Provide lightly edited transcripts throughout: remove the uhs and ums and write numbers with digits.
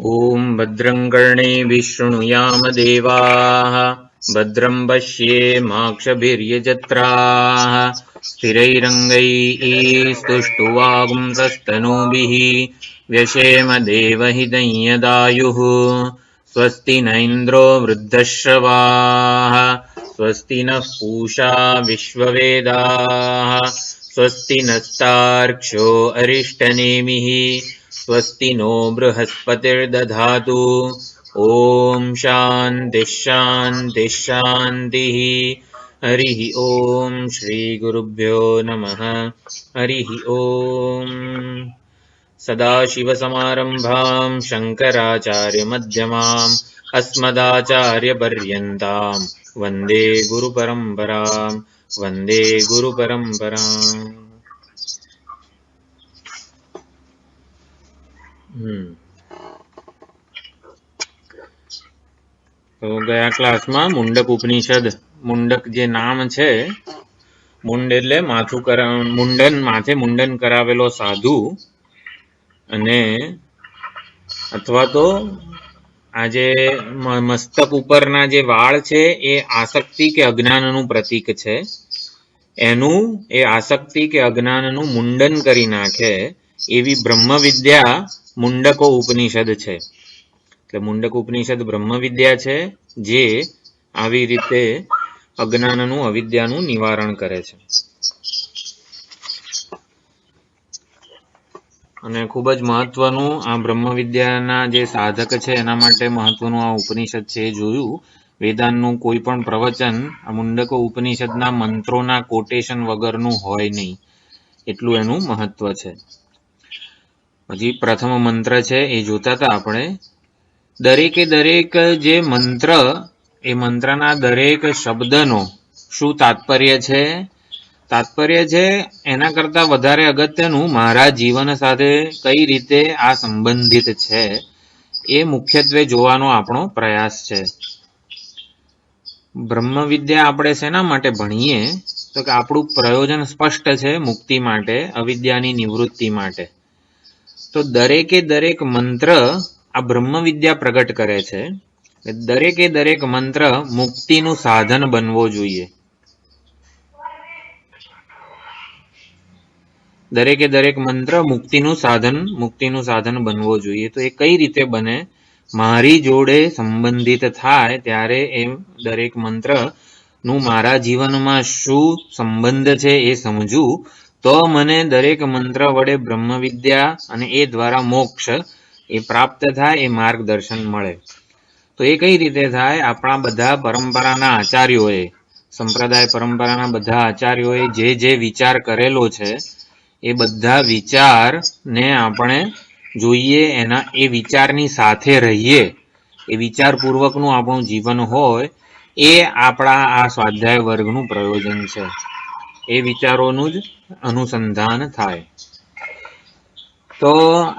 ॐ भद्रं कर्णेभिः शृणुयाम देवाः भद्रं पश्येमाक्षभिर्यजत्राः स्थिरैरङ्गैः स्तुष्टुवागुंसस्तनूभिः व्यशेम देवहितं यदायुः स्वस्ति न इन्द्रो वृद्धश्रवाः स्वस्ति नः पूषा विश्ववेदाः स्वस्ति नस्तार्क्ष्यो अरिष्टनेमिः स्वस्ति नो बृहस्पतिर्दधातु ॐ शान्तिः शान्तिः शान्तिः हरिः ॐ श्रीगुरुभ्यो नमः हरिः ॐ सदाशिवसमारम्भां शङ्कराचार्यमध्यमाम् अस्मदाचार्यपर्यन्तां वन्दे गुरुपरम्परां वन्दे गुरुपरम्पराम्। તો ગયા ક્લાસમાં મુંડક ઉપનિષદ, મુંડક જે નામ છે, મુંડ એટલે માથું મુંડન, માથે મુંડન કરાવેલો સાધુ, અને અથવા તો આ જે મસ્તક ઉપરના જે વાળ છે એ આસક્તિ કે અજ્ઞાનનું પ્રતીક છે. એનું એ આસક્તિ કે અજ્ઞાનનું મુંડન કરી નાખે એવી બ્રહ્મ વિદ્યા મુંડકો ઉપનિષદ છે. એટલે મુંડક ઉપનિષદ બ્રહ્મ વિદ્યા છે જે આવી રીતે અજ્ઞાનનું અવિદ્યાનું નિવારણ કરે છે. અને ખૂબ જ મહત્વનું આ બ્રહ્મ વિદ્યાના જે સાધક છે એના માટે મહત્વનું આ ઉપનિષદ છે એ જોયું. વેદાંતનું કોઈ પણ પ્રવચન આ મુંડકો ઉપનિષદના મંત્રોના કોટેશન વગરનું હોય નહીં, એટલું એનું મહત્વ છે. હજી પ્રથમ મંત્ર છે એ જોતા હતા આપણે. દરેકે દરેક જે મંત્ર, એ મંત્રના દરેક શબ્દનો શું તાત્પર્ય છે? તાત્પર્ય છે એના કરતા વધારે અગત્યનું મારા જીવન સાથે કઈ રીતે આ સંબંધિત છે એ મુખ્યત્વે જોવાનો આપણો પ્રયાસ છે. બ્રહ્મ વિદ્યા આપણે શેના માટે ભણીએ? તો કે આપણું પ્રયોજન સ્પષ્ટ છે, મુક્તિ માટે, અવિદ્યાની નિવૃત્તિ માટે. તો દરેકે દરેક મંત્ર આ બ્રહ્મ વિદ્યા પ્રગટ કરે છે. દરેકે દરેક મંત્ર મુક્તિનું સાધન બનવો જોઈએ. દરેકે દરેક મંત્ર મુક્તિનું સાધન બનવો જોઈએ. તો એ કઈ રીતે બને? મારી જોડે સંબંધિત થાય ત્યારે એ દરેક મંત્રનું મારા જીવનમાં શું સંબંધ છે એ સમજવું, તો મને દરેક મંત્ર વડે બ્રહ્મ વિદ્યા અને એ દ્વારા મોક્ષ એ પ્રાપ્ત થાય, એ માર્ગદર્શન મળે. તો એ કઈ રીતે થાય? આપણા બધા પરંપરાના આચાર્યોએ, સંપ્રદાય પરંપરાના બધા આચાર્યોએ જે જે વિચાર કરેલો છે એ બધા વિચારને આપણે જોઈએ, એના એ વિચારની સાથે રહીએ, એ વિચારપૂર્વકનું આપણું જીવન હોય, એ આપણા આ સ્વાધ્યાય વર્ગનું પ્રયોજન છે. એ વિચારોનું જ અનુસંધાન થાય. તો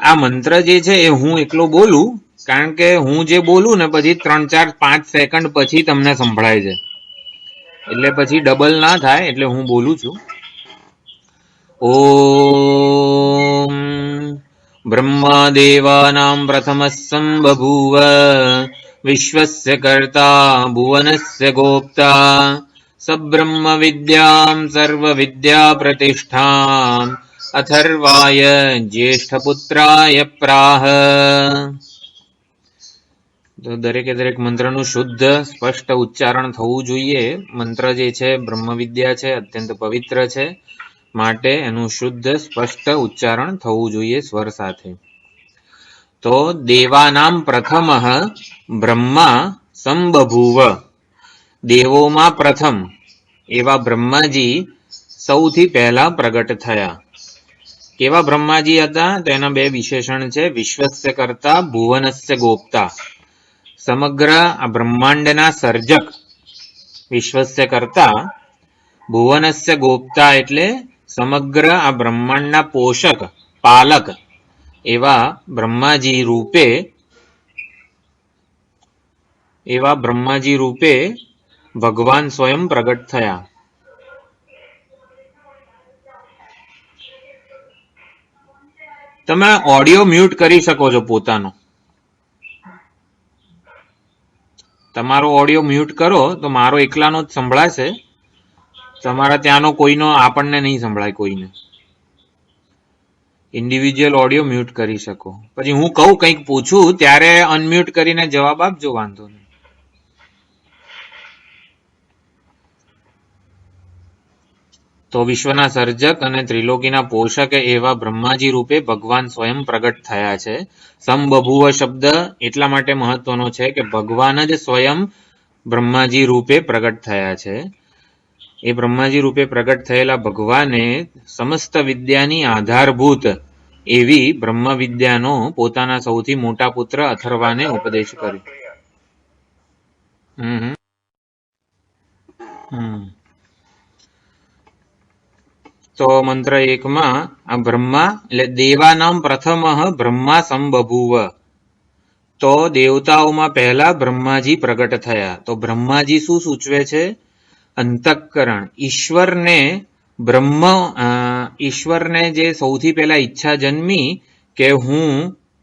આ મંત્ર જે છે એ હું એકલો બોલું, કારણ કે હું જે બોલું ને પછી 3, 4, 5 સેકન્ડ પછી તમને સંભળાય છે, એટલે પછી ડબલ ના થાય, એટલે હું બોલું છું. ઓમ બ્રહ્માદેવાનાં પ્રથમઃ સંબભૂવ વિશ્વસ્ય કર્તા ભુવનસ્ય ગોપ્તા સબ્રહ્મ વિદ્યાં સર્વવિદ્યા પ્રતિષ્ઠાં અથર્વાય જ્યેષ્ઠપુત્રાય પ્રાહ. તો દરેકે દરેક મંત્રનું શુદ્ધ સ્પષ્ટ ઉચ્ચારણ થવું જોઈએ. મંત્ર જે છે બ્રહ્મ વિદ્યા છે, અત્યંત પવિત્ર છે, માટે એનું શુદ્ધ સ્પષ્ટ ઉચ્ચારણ થવું જોઈએ સ્વર સાથે. તો દેવાનામ પ્રથમઃ બ્રહ્મા સંબભૂવ, દેવોમાં પ્રથમ એવા બ્રહ્માજી સૌથી પહેલા પ્રગટ થયા. કેવા બ્રહ્માજી હતા? તો એના બે વિશેષણ છે. વિશ્વસ્ય કર્તા, ભુવનસ્ય ગોપ્તા. સમગ્ર આ બ્રહ્માંડના સર્જક વિશ્વસ્ય કર્તા, ભુવનસ્ય ગોપ્તા એટલે સમગ્ર આ બ્રહ્માંડના પોષક, પાલક એવા બ્રહ્માજી રૂપે ભગવાન સ્વયં પ્રગટ થયા. તમે ઓડિયો મ્યુટ કરી શકો છો પોતાનો. તમારો ઓડિયો મ્યુટ કરો તો મારો એકલાનો જ સંભળાશે, તમારા ત્યાંનો કોઈનો આપણને નહીં સંભળાય. કોઈને ઇન્ડિવિજ્યુઅલ ઓડિયો મ્યુટ કરી શકો. પછી હું કહું કંઈક પૂછું ત્યારે અનમ્યુટ કરીને જવાબ આપજો, વાંધો નહીં. તો વિશ્વના સર્જક અને ત્રિલોકીના પોષક એવા બ્રહ્માજી રૂપે ભગવાન સ્વયં પ્રગટ થયા છે. સંબભુવ શબ્દ એટલા માટે મહત્વનો છે કે ભગવાન જ સ્વયં બ્રહ્માજી રૂપે પ્રગટ થયા છે. એ બ્રહ્માજી રૂપે પ્રગટ થયેલા ભગવાને સમસ્ત વિદ્યાની આધારભૂત એવી બ્રહ્મ વિદ્યાનો પોતાના સૌથી મોટા પુત્ર અથર્વાને ઉપદેશ કર્યો. તો મંત્ર 1 માં આ બ્રહ્મા એટલે દેવાનામ પ્રથમ બ્રહ્મા સંબભુવ. તો દેવતાઓમાં પહેલા બ્રહ્માજી પ્રગટ થયા. તો બ્રહ્માજી શું સૂચવે છે? અંતઃકરણ. ઈશ્વરને જે સૌથી પહેલા ઈચ્છા જન્મી કે હું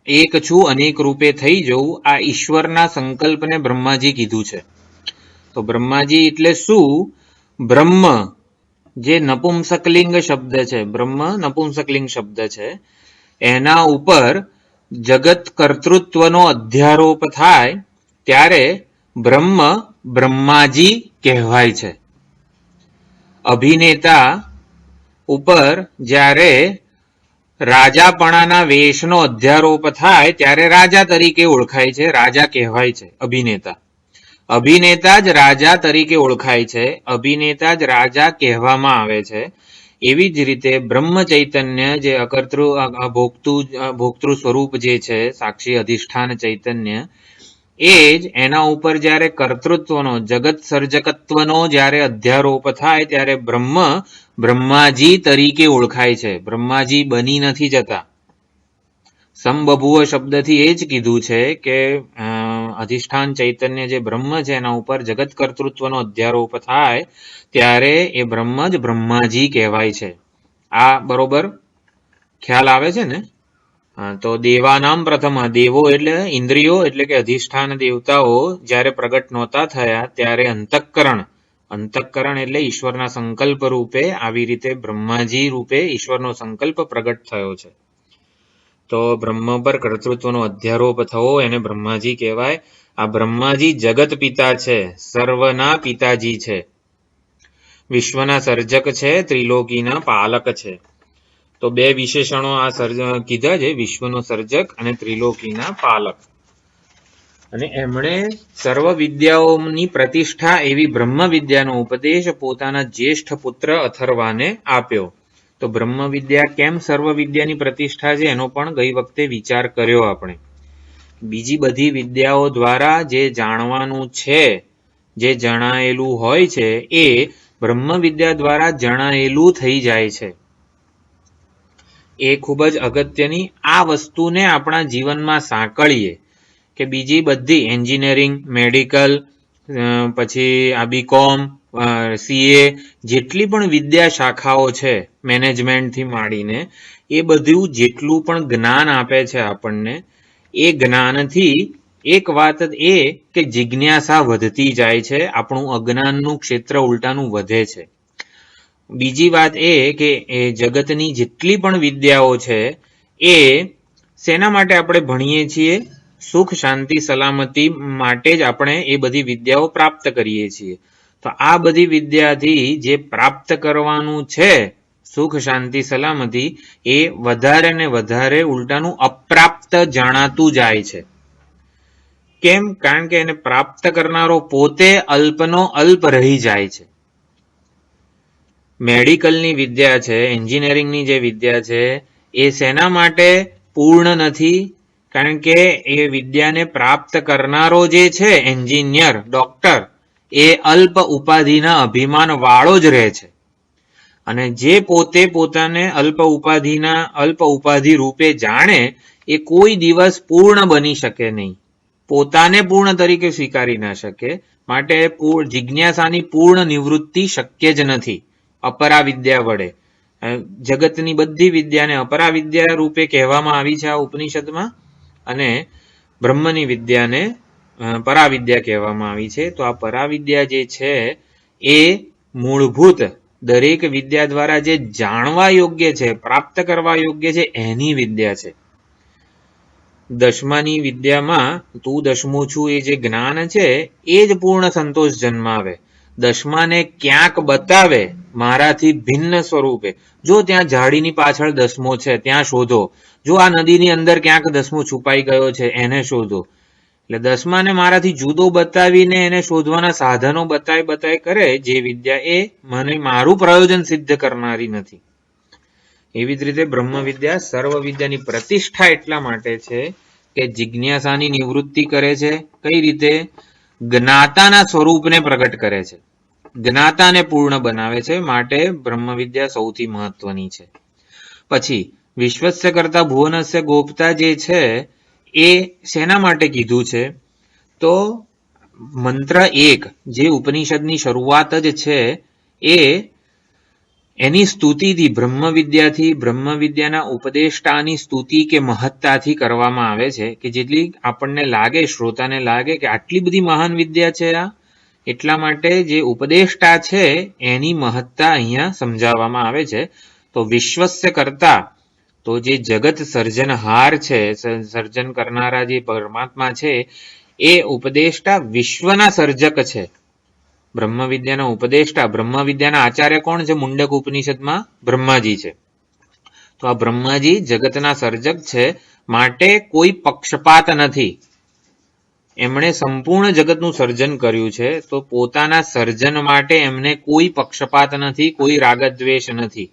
એક છું, અનેક રૂપે થઈ જવું, આ ઈશ્વરના સંકલ્પને બ્રહ્માજી કીધું છે. તો બ્રહ્માજી એટલે શું? બ્રહ્મ જે નપુંસકલિંગ શબ્દ છે, બ્રહ્મ નપુંસકલિંગ શબ્દ છે, એના ઉપર જગત કર્તૃત્વનો અધ્યારોપ થાય ત્યારે બ્રહ્મ બ્રહ્માજી કહેવાય છે. અભિનેતા ઉપર જ્યારે રાજાપણાના વેશનો અધ્યારોપ થાય ત્યારે રાજા તરીકે ઓળખાય છે, રાજા કહેવાય છે અભિનેતા. અભિનેતા જ રાજા તરીકે ઓળખાય છે, અભિનેતા જ રાજા કહેવામાં આવે છે. એવી જ રીતે બ્રહ્મ ચૈતન્ય જે ભોક્તૃ સ્વરૂપ જે છે, સાક્ષી અધિષ્ઠાન ચૈતન્ય, એ જ એના ઉપર જ્યારે કર્તૃત્વનો, જગત સર્જકત્વનો જ્યારે અધ્યારોપ થાય ત્યારે બ્રહ્માજી તરીકે ઓળખાય છે, બ્રહ્માજી બની નથી જતા. સંબભુવ શબ્દથી એ જ કીધું છે કે અધિષ્ઠાન ચૈતન્ય જે બ્રહ્મ છે એના ઉપર જગત કર્તૃત્વનો અધ્યારોપ થાય ત્યારે એ બ્રહ્મ જ બ્રહ્માજી કહેવાય છે. આ બરોબર ખ્યાલ આવે છે ને? તો દેવાનામ પ્રથમ, દેવો એટલે ઇન્દ્રિયો એટલે કે અધિષ્ઠાન દેવતાઓ જ્યારે પ્રગટ નહોતા થયા ત્યારે અંતઃકરણ એટલે ઈશ્વરના સંકલ્પ રૂપે આવી રીતે બ્રહ્માજી રૂપે ઈશ્વરનો સંકલ્પ પ્રગટ થયો છે. તો બ્રહ્મ પર કર્તૃત્વનો અધ્યારોપ થવો એને બ્રહ્માજી કહેવાય. આ બ્રહ્માજી જગત પિતા છે, સર્વના પિતાજી છે, વિશ્વના સર્જક છે, ત્રિલોકીના પાલક છે. તો બે વિશેષણો આ કીધા છે, વિશ્વનો સર્જક અને ત્રિલોકીના પાલક. અને એમણે સર્વ વિદ્યાઓની પ્રતિષ્ઠા એવી બ્રહ્મ વિદ્યાનો ઉપદેશ પોતાના જ્યેષ્ઠ પુત્ર અથર્વાને આપ્યો. તો બ્રહ્મ વિદ્યા કેમ સર્વ વિદ્યાની પ્રતિષ્ઠા છે એનો પણ ગઈ વખતે વિચાર કર્યો આપણે. બીજી બધી વિદ્યાઓ દ્વારા જે જાણવાનું છે, જે જણાયેલું હોય છે, એ બ્રહ્મ વિદ્યા દ્વારા જણાયેલું થઈ જાય છે. એ ખૂબ જ અગત્યની આ વસ્તુને આપણા જીવનમાં સાંકળીએ કે બીજી બધી એન્જિનિયરિંગ, મેડિકલ, પછી આ બીકોમ, CA, જેટલી પણ વિદ્યા શાખાઓ છે મેનેજમેન્ટથી માંડીને, એ બધું જેટલું પણ જ્ઞાન આપે છે આપણને, એ જ્ઞાનથી એક વાત એ કે જિજ્ઞાસા વધતી જાય છે, આપણું અજ્ઞાનનું ક્ષેત્ર ઉલટાનું વધે છે. બીજી વાત એ કે એ જગતની જેટલી પણ વિદ્યાઓ છે એ શેના માટે આપણે ભણીએ છીએ? સુખ, શાંતિ, સલામતી માટે જ આપણે એ બધી વિદ્યાઓ પ્રાપ્ત કરીએ છીએ. તો આ બધી વિદ્યાથી જે પ્રાપ્ત કરવાનું છે સુખ, શાંતિ, સલામતી, એ વધારે ને વધારે ઉલટાનું અપ્રાપ્ત જાણાતું જાય છે. કેમ? કારણ કે એને પ્રાપ્ત કરનારો પોતે અલ્પનો અલ્પ રહી જાય છે. મેડિકલની વિદ્યા છે, એન્જિનિયરિંગની જે વિદ્યા છે, એ શેના માટે પૂર્ણ નથી? કારણ કે એ વિદ્યાને પ્રાપ્ત કરનારો જે છે એન્જિનિયર, ડોક્ટર, એ અલ્પ ઉપાધિના અભિમાન વાળો જ રહે છે. અને જે પોતે પોતાને અલ્પ ઉપાધિ રૂપે જાણે એ કોઈ દિવસ પૂર્ણ બની શકે નહીં, પોતાને પૂર્ણ તરીકે સ્વીકારી ના શકે. માટે જિજ્ઞાસાની પૂર્ણ નિવૃત્તિ શક્ય જ નથી અપરા વિદ્યા વડે. જગતની બધી વિદ્યાને અપરા વિદ્યા રૂપે કહેવામાં આવી છે આ ઉપનિષદમાં, અને બ્રહ્મની વિદ્યાને પરાવિદ્યા કહેવામાં આવી છે. તો આ પરાવિદ્યા જે છે એ મૂળભૂત દરેક વિદ્યા દ્વારા જે જાણવા યોગ્ય છે, પ્રાપ્ત કરવા યોગ્ય છે, એની વિદ્યા છે. દસમાની વિદ્યામાં તું દસમું છું એ જે જ્ઞાન છે એ જ પૂર્ણ સંતોષ જન્માવે. દસમાને ક્યાંક બતાવે મારાથી ભિન્ન સ્વરૂપે. જો ત્યાં ઝાડીની પાછળ દસમો છે ત્યાં શોધો, જો આ નદીની અંદર ક્યાંક દસમો છુપાઈ ગયો છે એને શોધો. એટલે દસમાને મારાથી જુદો બતાવીને એને શોધવાના સાધનો બતાવી કરે જે વિદ્યા, એ મને મારું પ્રયોજન સિદ્ધ કરનારી નથી. એવી જ રીતે બ્રહ્મ વિદ્યા સર્વ વિદ્યાની પ્રતિષ્ઠા એટલા માટે છે કે જિજ્ઞાસાની નિવૃત્તિ કરે છે. કઈ રીતે? જ્ઞાતાના સ્વરૂપને પ્રગટ કરે છે, જ્ઞાતાને પૂર્ણ બનાવે છે. માટે બ્રહ્મ વિદ્યા સૌથી મહત્વની છે. પછી વિશ્વસ્ય કરતા ભુવનસ્ય ગોપતા જે છે એ શેના માટે કીધું છે? તો મંત્ર 1 જે ઉપનિષદની શરૂઆત જ છે એ એની સ્તુતિથી, બ્રહ્મ વિદ્યાના ઉપદેષ્ટાની સ્તુતિ કે મહત્તાથી કરવામાં આવે છે કે જેટલી આપણને લાગે, શ્રોતાને લાગે કે આટલી બધી મહાન વિદ્યા છે આ, એટલા માટે જે ઉપદેષ્ટા છે એની મહત્તા અહીંયા સમજાવવામાં આવે છે. તો વિશ્વસ્ય કરતા, તો જે જગત સર્જનહાર છે, સર્જન કરનારા જે પરમાત્મા છે એ ઉપદેષ્ટા વિશ્વના સર્જક છે. બ્રહ્મ વિદ્યાના ઉપદેષ્ટા, બ્રહ્મ વિદ્યાના આચાર્ય કોણ છે? મુંડક ઉપનિષદમાં બ્રહ્માજી છે. તો આ બ્રહ્માજી જગતના સર્જક છે, માટે કોઈ પક્ષપાત નથી. એમણે સંપૂર્ણ જગતનું સર્જન કર્યું છે, તો પોતાના સર્જન માટે એમને કોઈ પક્ષપાત નથી, કોઈ રાગદ્વેષ નથી.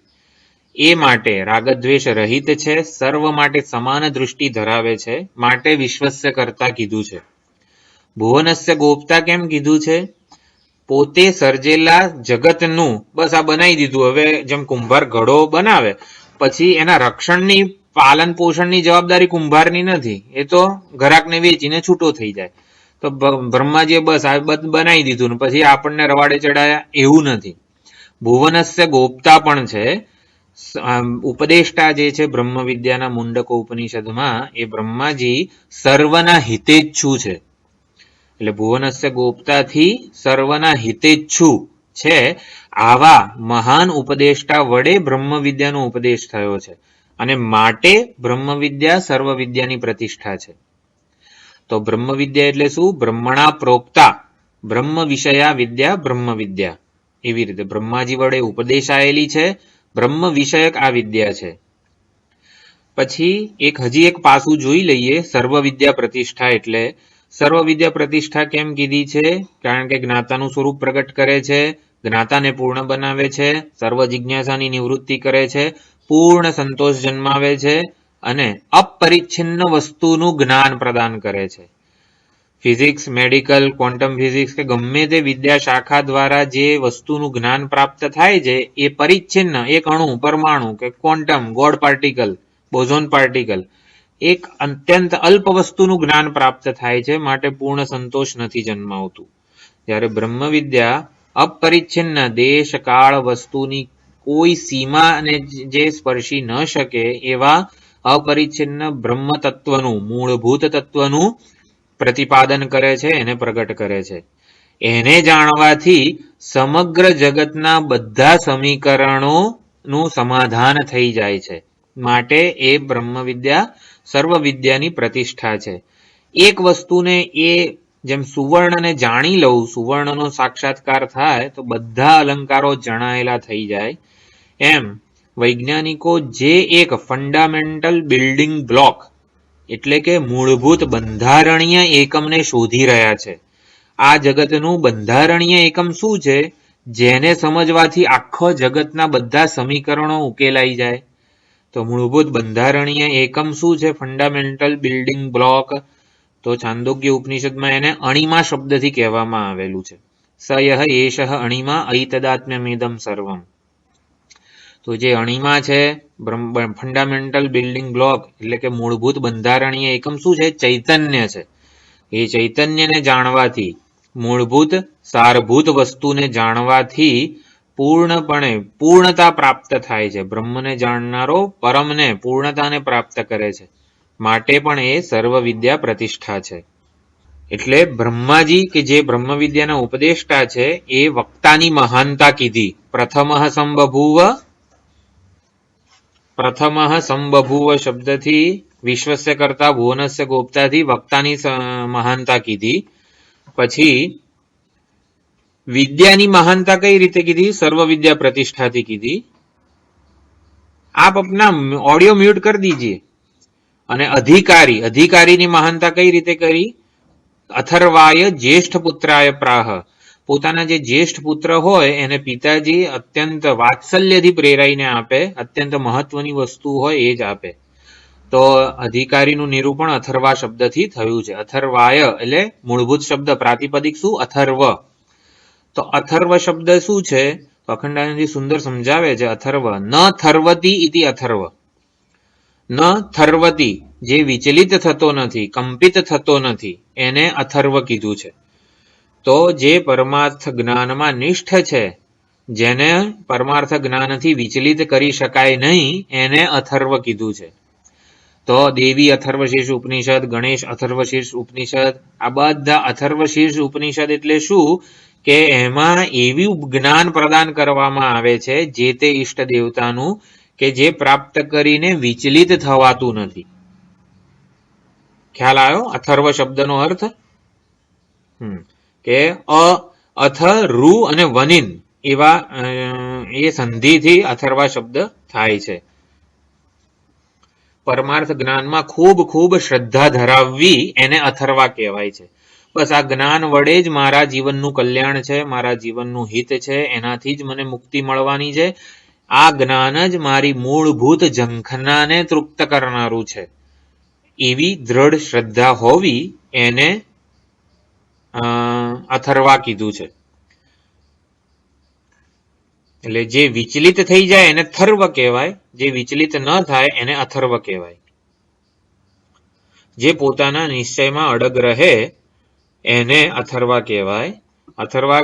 એ માટે રાગદ્વેષ રહિત છે, સર્વ માટે સમાન દૃષ્ટિ ધરાવે છે, માટે વિશ્વસ્ય કરતા કીધું છે. ભુવનસ્ય ગોપતા કેમ કીધું છે? પોતે સર્જેલા જગતનું બસ આ બનાવી દીધું. હવે જેમ કુંભાર ઘડો બનાવે પછી એના રક્ષણની, પાલન પોષણની જવાબદારી કુંભારની નથી, એ તો ઘરાકને વેચીને છૂટો થઈ જાય. તો બ્રહ્માજીએ બસ આ બનાવી દીધું ને પછી આપણને રવાડે ચડાયા, એવું નથી. ભુવનસ્ય ગોપતા પણ છે. ઉપદેષ્ટા જે છે બ્રહ્મ વિદ્યાના મુંડકો ઉપનિષદમાં, એ બ્રહ્માજી સર્વના હિતેચ્છુ છે. એટલે ભુવનસ્ય ગોપતાથી સર્વના હિતેચ્છુ છે. આવા મહાન ઉપદેષ્ટા વડે બ્રહ્મ વિદ્યાનો ઉપદેશ થયો છે અને માટે બ્રહ્મ વિદ્યા સર્વ વિદ્યાની પ્રતિષ્ઠા છે. તો બ્રહ્મ વિદ્યા એટલે શું? બ્રહ્મણા પ્રોક્તા, બ્રહ્મ વિષયા વિદ્યા બ્રહ્મ વિદ્યા. એવી રીતે બ્રહ્માજી વડે ઉપદેશાયેલી છે, બ્રહ્મ વિષયક આ વિદ્યા છે. પછી હજી એક પાસું જોઈ લઈએ. સર્વ વિદ્યા પ્રતિષ્ઠા એટલે સર્વ વિદ્યા પ્રતિષ્ઠા કેમ કીધી છે? કારણ કે જ્ઞાતાનું સ્વરૂપ પ્રગટ કરે છે, જ્ઞાતાને પૂર્ણ બનાવે છે, સર્વ જિજ્ઞાસાની નિવૃત્તિ કરે છે, પૂર્ણ સંતોષ જન્માવે છે અને અપરિચ્છિન્ન વસ્તુનું જ્ઞાન પ્રદાન કરે છે. ફિઝિક્સ, મેડિકલ, ક્વોન્ટમ ફિઝિક્સ કે ગમે તે વિદ્યા શાખા દ્વારા જે વસ્તુનું જ્ઞાન પ્રાપ્ત થાય છે એ પરિચ્છિન્ન, એક અણુ, પરમાણુ કે ક્વોન્ટમ, ગોડ પાર્ટિકલ, બોઝોન પાર્ટિકલ, એક અત્યંત અલ્પ વસ્તુનું જ્ઞાન પ્રાપ્ત થાય છે, માટે પૂર્ણ સંતોષ નથી જન્માવતું. જ્યારે બ્રહ્મ વિદ્યા અપરિચ્છિન્ન, દેશ કાળ વસ્તુની કોઈ સીમાને જે સ્પર્શી ન શકે એવા અપરિચ્છિન્ન બ્રહ્મ તત્વનું, મૂળભૂત તત્વનું પ્રતિપાદન કરે છે, એને પ્રગટ કરે છે. એને જાણવાથી સમગ્ર જગતના બધા સમીકરણોનું સમાધાન થઈ જાય છે. માટે એ બ્રહ્મ વિદ્યા સર્વ વિદ્યાની પ્રતિષ્ઠા છે. એક વસ્તુને એ જેમ સુવર્ણને જાણી લઉં, સુવર્ણનો સાક્ષાત્કાર થાય તો બધા અલંકારો જણાયેલા થઈ જાય, એમ વૈજ્ઞાનિકો જે એક ફંડામેન્ટલ બિલ્ડિંગ બ્લોક એટલે કે મૂળભૂત બંધારણીય એકમને શોધી રહ્યા છે. આ જગતનું બંધારણીય એકમ શું છે? જેને સમજવાથી આખો જગતના બધા સમીકરણો ઉકેલાઈ જાય. તો મૂળભૂત બંધારણીય એકમ શું છે? Fundamental building block. તો છાંદોગ્ય ઉપનિષદમાં એને અણિમા શબ્દથી કહેવામાં આવેલું છે. સયહ એષઃ અણિમા ઐતદાત્મ્યમિદં સર્વમ. તો જે અણિમા છે, ફંડામેન્ટલ બિલ્ડિંગ બ્લોક એટલે કે મૂળભૂત બંધારણીય એકમ શું છે? ચૈતન્ય છે. એ ચૈતન્યને જાણવાથી, મૂળભૂત સારભૂત વસ્તુને જાણવાથી પૂર્ણપણે પૂર્ણતા પ્રાપ્ત થાય છે. બ્રહ્મને જાણનારો પરમને, પૂર્ણતાને પ્રાપ્ત કરે છે. માટે પણ એ સર્વ વિદ્યા પ્રતિષ્ઠા છે. એટલે બ્રહ્માજી કે જે બ્રહ્મ વિદ્યાના ઉપદેષ્ટા છે એ વક્તાની મહાનતા કીધી. પ્રથમ સંબભૂવ શબ્દથી વિશ્વસ્ય કરતા ભુવનસ્ય ગોપ્તાથી વક્તાની મહાનતા કીધી. પછી વિદ્યાની મહાનતા કઈ રીતે કીધી? સર્વ વિદ્યા પ્રતિષ્ઠાથી કીધી. આપ अपना ऑडियो म्यूट कर दीजिए. અને અધિકારીની મહાનતા કઈ રીતે કરી? અથર્વાય જ્યેષ્ઠ પુત્રાય પ્રાહ. પોતાના જે જ્યેષ્ઠ પુત્ર હોય એને પિતાજી અત્યંત વાત્સલ્યથી પ્રેરાઈને આપે, અત્યંત મહત્વની વસ્તુ હોય એ જ આપે. તો અધિકારીનું નિરૂપણ અથર્વા શબ્દથી થયું છે. અથર્વાય એટલે મૂળભૂત શબ્દ પ્રાતિપદિક શું? અથર્વ. તો અથર્વ શબ્દ શું છે? અખંડાનંદજી સુંદર સમજાવે છે. અથર્વ ન થર્વતી ઇતિ અથર્વ. ન થર્વતી જે વિચલિત થતો નથી, કંપિત થતો નથી, એને અથર્વ કીધું છે. તો જે પરમાર્થ જ્ઞાનમાં નિષ્ઠ છે, જેને પરમાર્થ જ્ઞાનથી વિચલિત કરી શકાય નહીં, એને અથર્વ કીધું છે. તો દેવી અથર્વશીર્ષ ઉપનિષદ, ગણેશ અથર્વશીર્ષ ઉપનિષદ, આ બધા અથર્વશીર્ષ ઉપનિષદ એટલે શું કે એમાં એવું જ્ઞાન પ્રદાન કરવામાં આવે છે જે તે ઈષ્ટ દેવતાનું કે જે પ્રાપ્ત કરીને વિચલિત થવાતું નથી. ખ્યાલ આવ્યો અથર્વ શબ્દનો અર્થ? કે અથ રૂ અને વનિન એવા એ સંધિથી અથર્વા શબ્દ થાય છે. પરમાર્થ જ્ઞાનમાં ખૂબ શ્રદ્ધા ધરાવવી એને અથર્વા કહેવાય છે. બસ આ જ્ઞાન વડે જ મારા જીવનનું કલ્યાણ છે, મારા જીવનનું હિત છે, એનાથી જ મને મુક્તિ મળવાની છે. આ જ્ઞાન જ મારી મૂળભૂત ઝંખનાને તૃપ્ત કરનારું છે. એવી દ્રઢ શ્રદ્ધા હોવી એને અથર્વા કીધું છે. એટલે જે વિચલિત થઈ જાય એને થર્વ કહેવાય, જે વિચલિત ન થાય એને અથર્વ કહેવાય. જે પોતાના નિશ્ચયમાં અડગ રહે એને અથર્વા કહેવાય. અથર્વા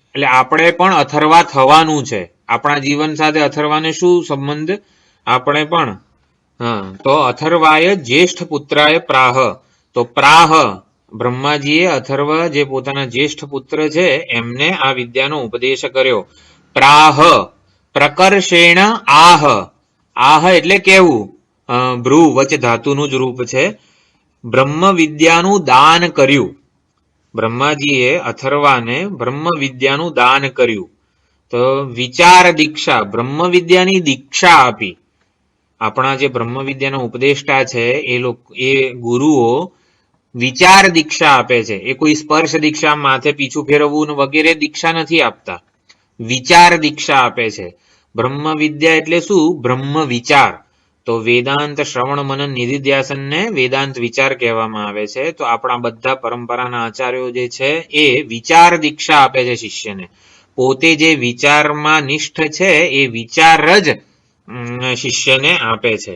એટલે આપણે પણ અથર્વા થવાનું છે. આપણા જીવન સાથે અથર્વાને શું સંબંધ? આપણે પણ તો અથર્વાય જ્યેષ્ઠ પુત્રાય પ્રાહ. તો પ્રાહ બ્રહ્માજીએ અથર્વ જે પોતાના જ્યેષ્ઠ પુત્ર છે એમને આ વિદ્યાનો ઉપદેશ કર્યો. પ્રાહ પ્રકર્ષેણ આહ. આહ એટલે કેવું? ભ્રુ વચ ધાતુનું જ રૂપ છે. બ્રહ્મ વિદ્યાનું દાન કર્યું. બ્રહ્માજીએ અથર્વાને બ્રહ્મ વિદ્યાનું દાન કર્યું. તો વિચાર દીક્ષા, બ્રહ્મ વિદ્યાની દીક્ષા આપી. આપણા જે બ્રહ્મ વિદ્યાના ઉપદેષ્ટા છે એ ગુરુઓ વિચાર દીક્ષા આપે છે. એ કોઈ સ્પર્શ દીક્ષા, માથે પીછું ફેરવવું વગેરે દીક્ષા નથી આપતા. વિચાર દીક્ષા આપે છે. બ્રહ્મ વિદ્યા એટલે શું? બ્રહ્મ વિચાર. તો વેદાંત શ્રવણ મનન નિધિધ્યાસનને વેદાંત વિચાર કહેવામાં આવે છે. તો આપણા બધા પરંપરાના આચાર્યો જે છે એ વિચાર દીક્ષા આપે છે શિષ્યને. પોતે જે વિચારમાં નિષ્ઠ છે એ વિચાર જ શિષ્યને આપે છે.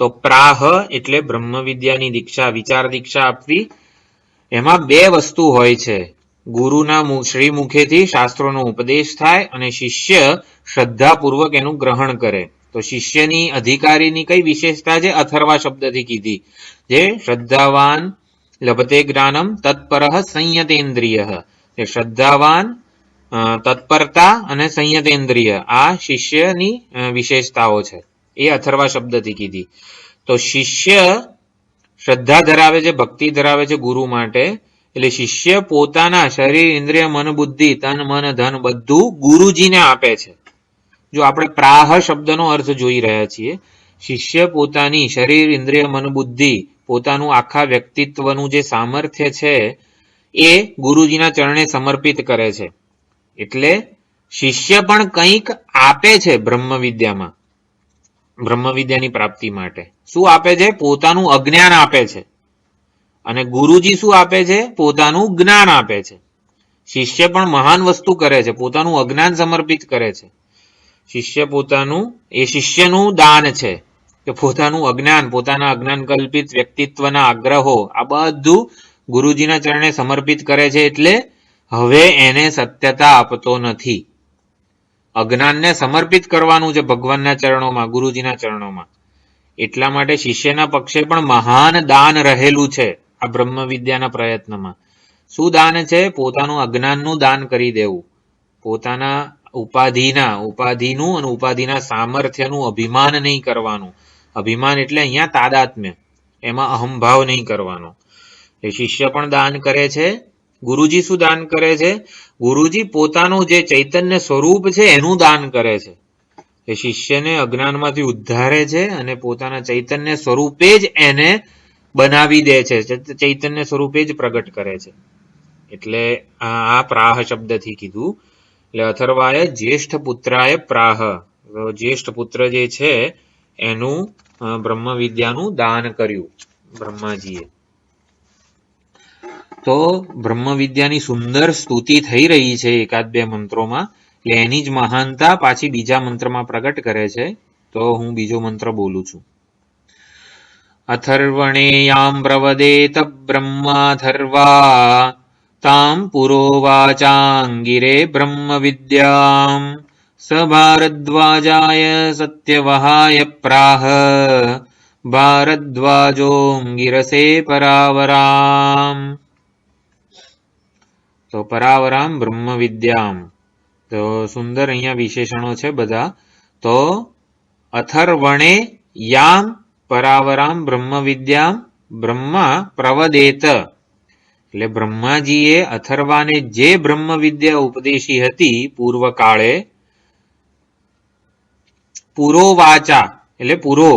તો પ્રાહ એટલે બ્રહ્મ વિદ્યાની દીક્ષા, વિચાર દીક્ષા આપવી. એમાં બે વસ્તુ હોય છે. ગુરુના શ્રી મુખેથી શાસ્ત્રોનો ઉપદેશ થાય અને શિષ્ય શ્રદ્ધાપૂર્વક એનું ગ્રહણ કરે. તો શિષ્યની અધિકારીની કઈ વિશેષતા છે? અથર્વા શબ્દથી કીધી. જે શ્રદ્ધાવાન લભતે જ્ઞાનમ તત્પરઃ સંયતેન્દ્રિય. શ્રદ્ધાવાન, તત્પરતા અને સંયતેન્દ્રિય આ શિષ્યની વિશેષતાઓ છે. એ અથર્વા શબ્દથી કીધી. તો શિષ્ય શ્રદ્ધા ધરાવે છે, ભક્તિ ધરાવે છે ગુરુ માટે. એટલે શિષ્ય પોતાના શરીર, ઇન્દ્રિય, મન, બુદ્ધિ, તન, મન, ધન બધું ગુરુજીને આપે છે. જો આપણે પ્રાહ શબ્દનો અર્થ જોઈ રહ્યા છીએ, શિષ્ય પોતાની શરીર, ઇન્દ્રિય, મન, બુદ્ધિ, પોતાનું આખા વ્યક્તિત્વનું જે સામર્થ્ય છે એ ગુરુજીના ચરણે સમર્પિત કરે છે. એટલે શિષ્ય પણ કંઈક આપે છે બ્રહ્મ વિદ્યામાં, બ્રહ્મ વિદ્યાની પ્રાપ્તિ માટે. શું આપે છે? પોતાનું અજ્ઞાન આપે છે. અને ગુરુજી શું આપે છે? પોતાનું જ્ઞાન આપે છે. શિષ્ય પણ મહાન વસ્તુ કરે છે, પોતાનું અજ્ઞાન સમર્પિત કરે છે. શિષ્ય પોતાનું, એ શિષ્યનું દાન છે કે પોતાનું અજ્ઞાન, પોતાના અજ્ઞાન કલ્પિત વ્યક્તિત્વના આગ્રહો આ બધું ગુરુજીના ચરણે સમર્પિત કરે છે. એટલે હવે એને સત્યતા આપતો નથી. અજ્ઞાનને સમર્પિત કરવાનું છે ભગવાનના ચરણોમાં, ગુરુજીના ચરણોમાં. એટલા માટે શિષ્યના પક્ષે પણ મહાન દાન રહેલું છે. આ બ્રહ્મ વિદ્યાના પ્રયત્નમાં. શું દાન છે? પોતાનું અજ્ઞાનનું દાન કરી દેવું, પોતાના ઉપાધિનું અને ઉપાધિના સામર્થ્યનું અભિમાન નહીં કરવાનું. અભિમાન એટલે અહીંયા તાદાત્મ્ય, એમાં અહંભાવ નહીં કરવાનો. એ શિષ્ય પણ દાન કરે છે. ગુરુજી શું દાન કરે છે? ગુરુજી પોતાનું જે ચૈતન્ય સ્વરૂપ છે એનું દાન કરે છે. એ શિષ્યને અજ્ઞાનમાંથી ઉદ્ધારે છે અને પોતાના ચૈતન્ય સ્વરૂપે જ એને બનાવી દે છે, ચૈતન્ય સ્વરૂપે જ પ્રગટ કરે છે. એટલે આ પ્રાહ શબ્દથી કીધું. એટલે અથર્વાય જ્યેષ્ઠ પુત્રાય પ્રાહ, જ્યેષ્ઠ પુત્ર જે છે એનું બ્રહ્મ વિદ્યાનું દાન કર્યું બ્રહ્માજીએ. તો બ્રહ્મ વિદ્યાની સુંદર સ્તુતિ થઈ રહી છે એકાદ બે મંત્રોમાં. એટલે એની જ મહાનતા પાછી બીજા મંત્રમાં પ્રગટ કરે છે. તો હું બીજો મંત્ર બોલું છું. અથર્વણેયામ પ્રવદેત બ્રહ્માથર્વા તામ પુરોવાચાંગિરે બ્રહ્મ વિદ્યામ સ ભારદ્વાજાય સત્યવહાય પ્રાહ ભારદ્વાજોંગિરસે પરાવરામ. તો પરાવરામ બ્રહ્મ વિદ્યામ. તો સુંદર અહીંયા વિશેષણો છે બધા. તો અથર્વણે યામ પરાવરામ બ્રહ્મ વિદ્યામ બ્રહ્મા પ્રવદેત. એટલે બ્રહ્માજીએ અથર્વાને જે બ્રહ્મ વિદ્યા ઉપદેશી હતી પૂર્વકાળે, પુરોવાચા એટલે પુરો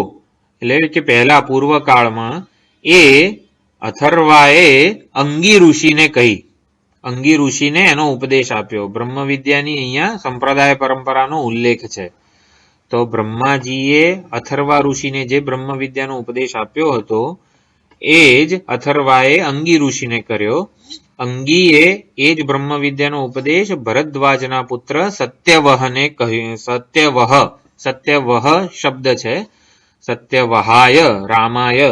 એટલે કે પહેલા પૂર્વકાળમાં, એ અથર્વાએ અંગી ઋષિને કહી. અંગી ઋષિને એનો ઉપદેશ આપ્યો. બ્રહ્મ વિદ્યાની અહીંયા સંપ્રદાય પરંપરાનો ઉલ્લેખ છે. તો બ્રહ્માજીએ અથર્વા ઋષિને જે બ્રહ્મ વિદ્યાનો ઉપદેશ આપ્યો હતો એ જ અથર્વાએ અંગી ઋષિને કર્યો. અંગીએ એ જ બ્રહ્મ વિદ્યાનો ઉપદેશ ભરદ્વાજના પુત્ર સત્યવહને કહ્યું. સત્યવહ શબ્દ છે, સત્યવહાય રામાય.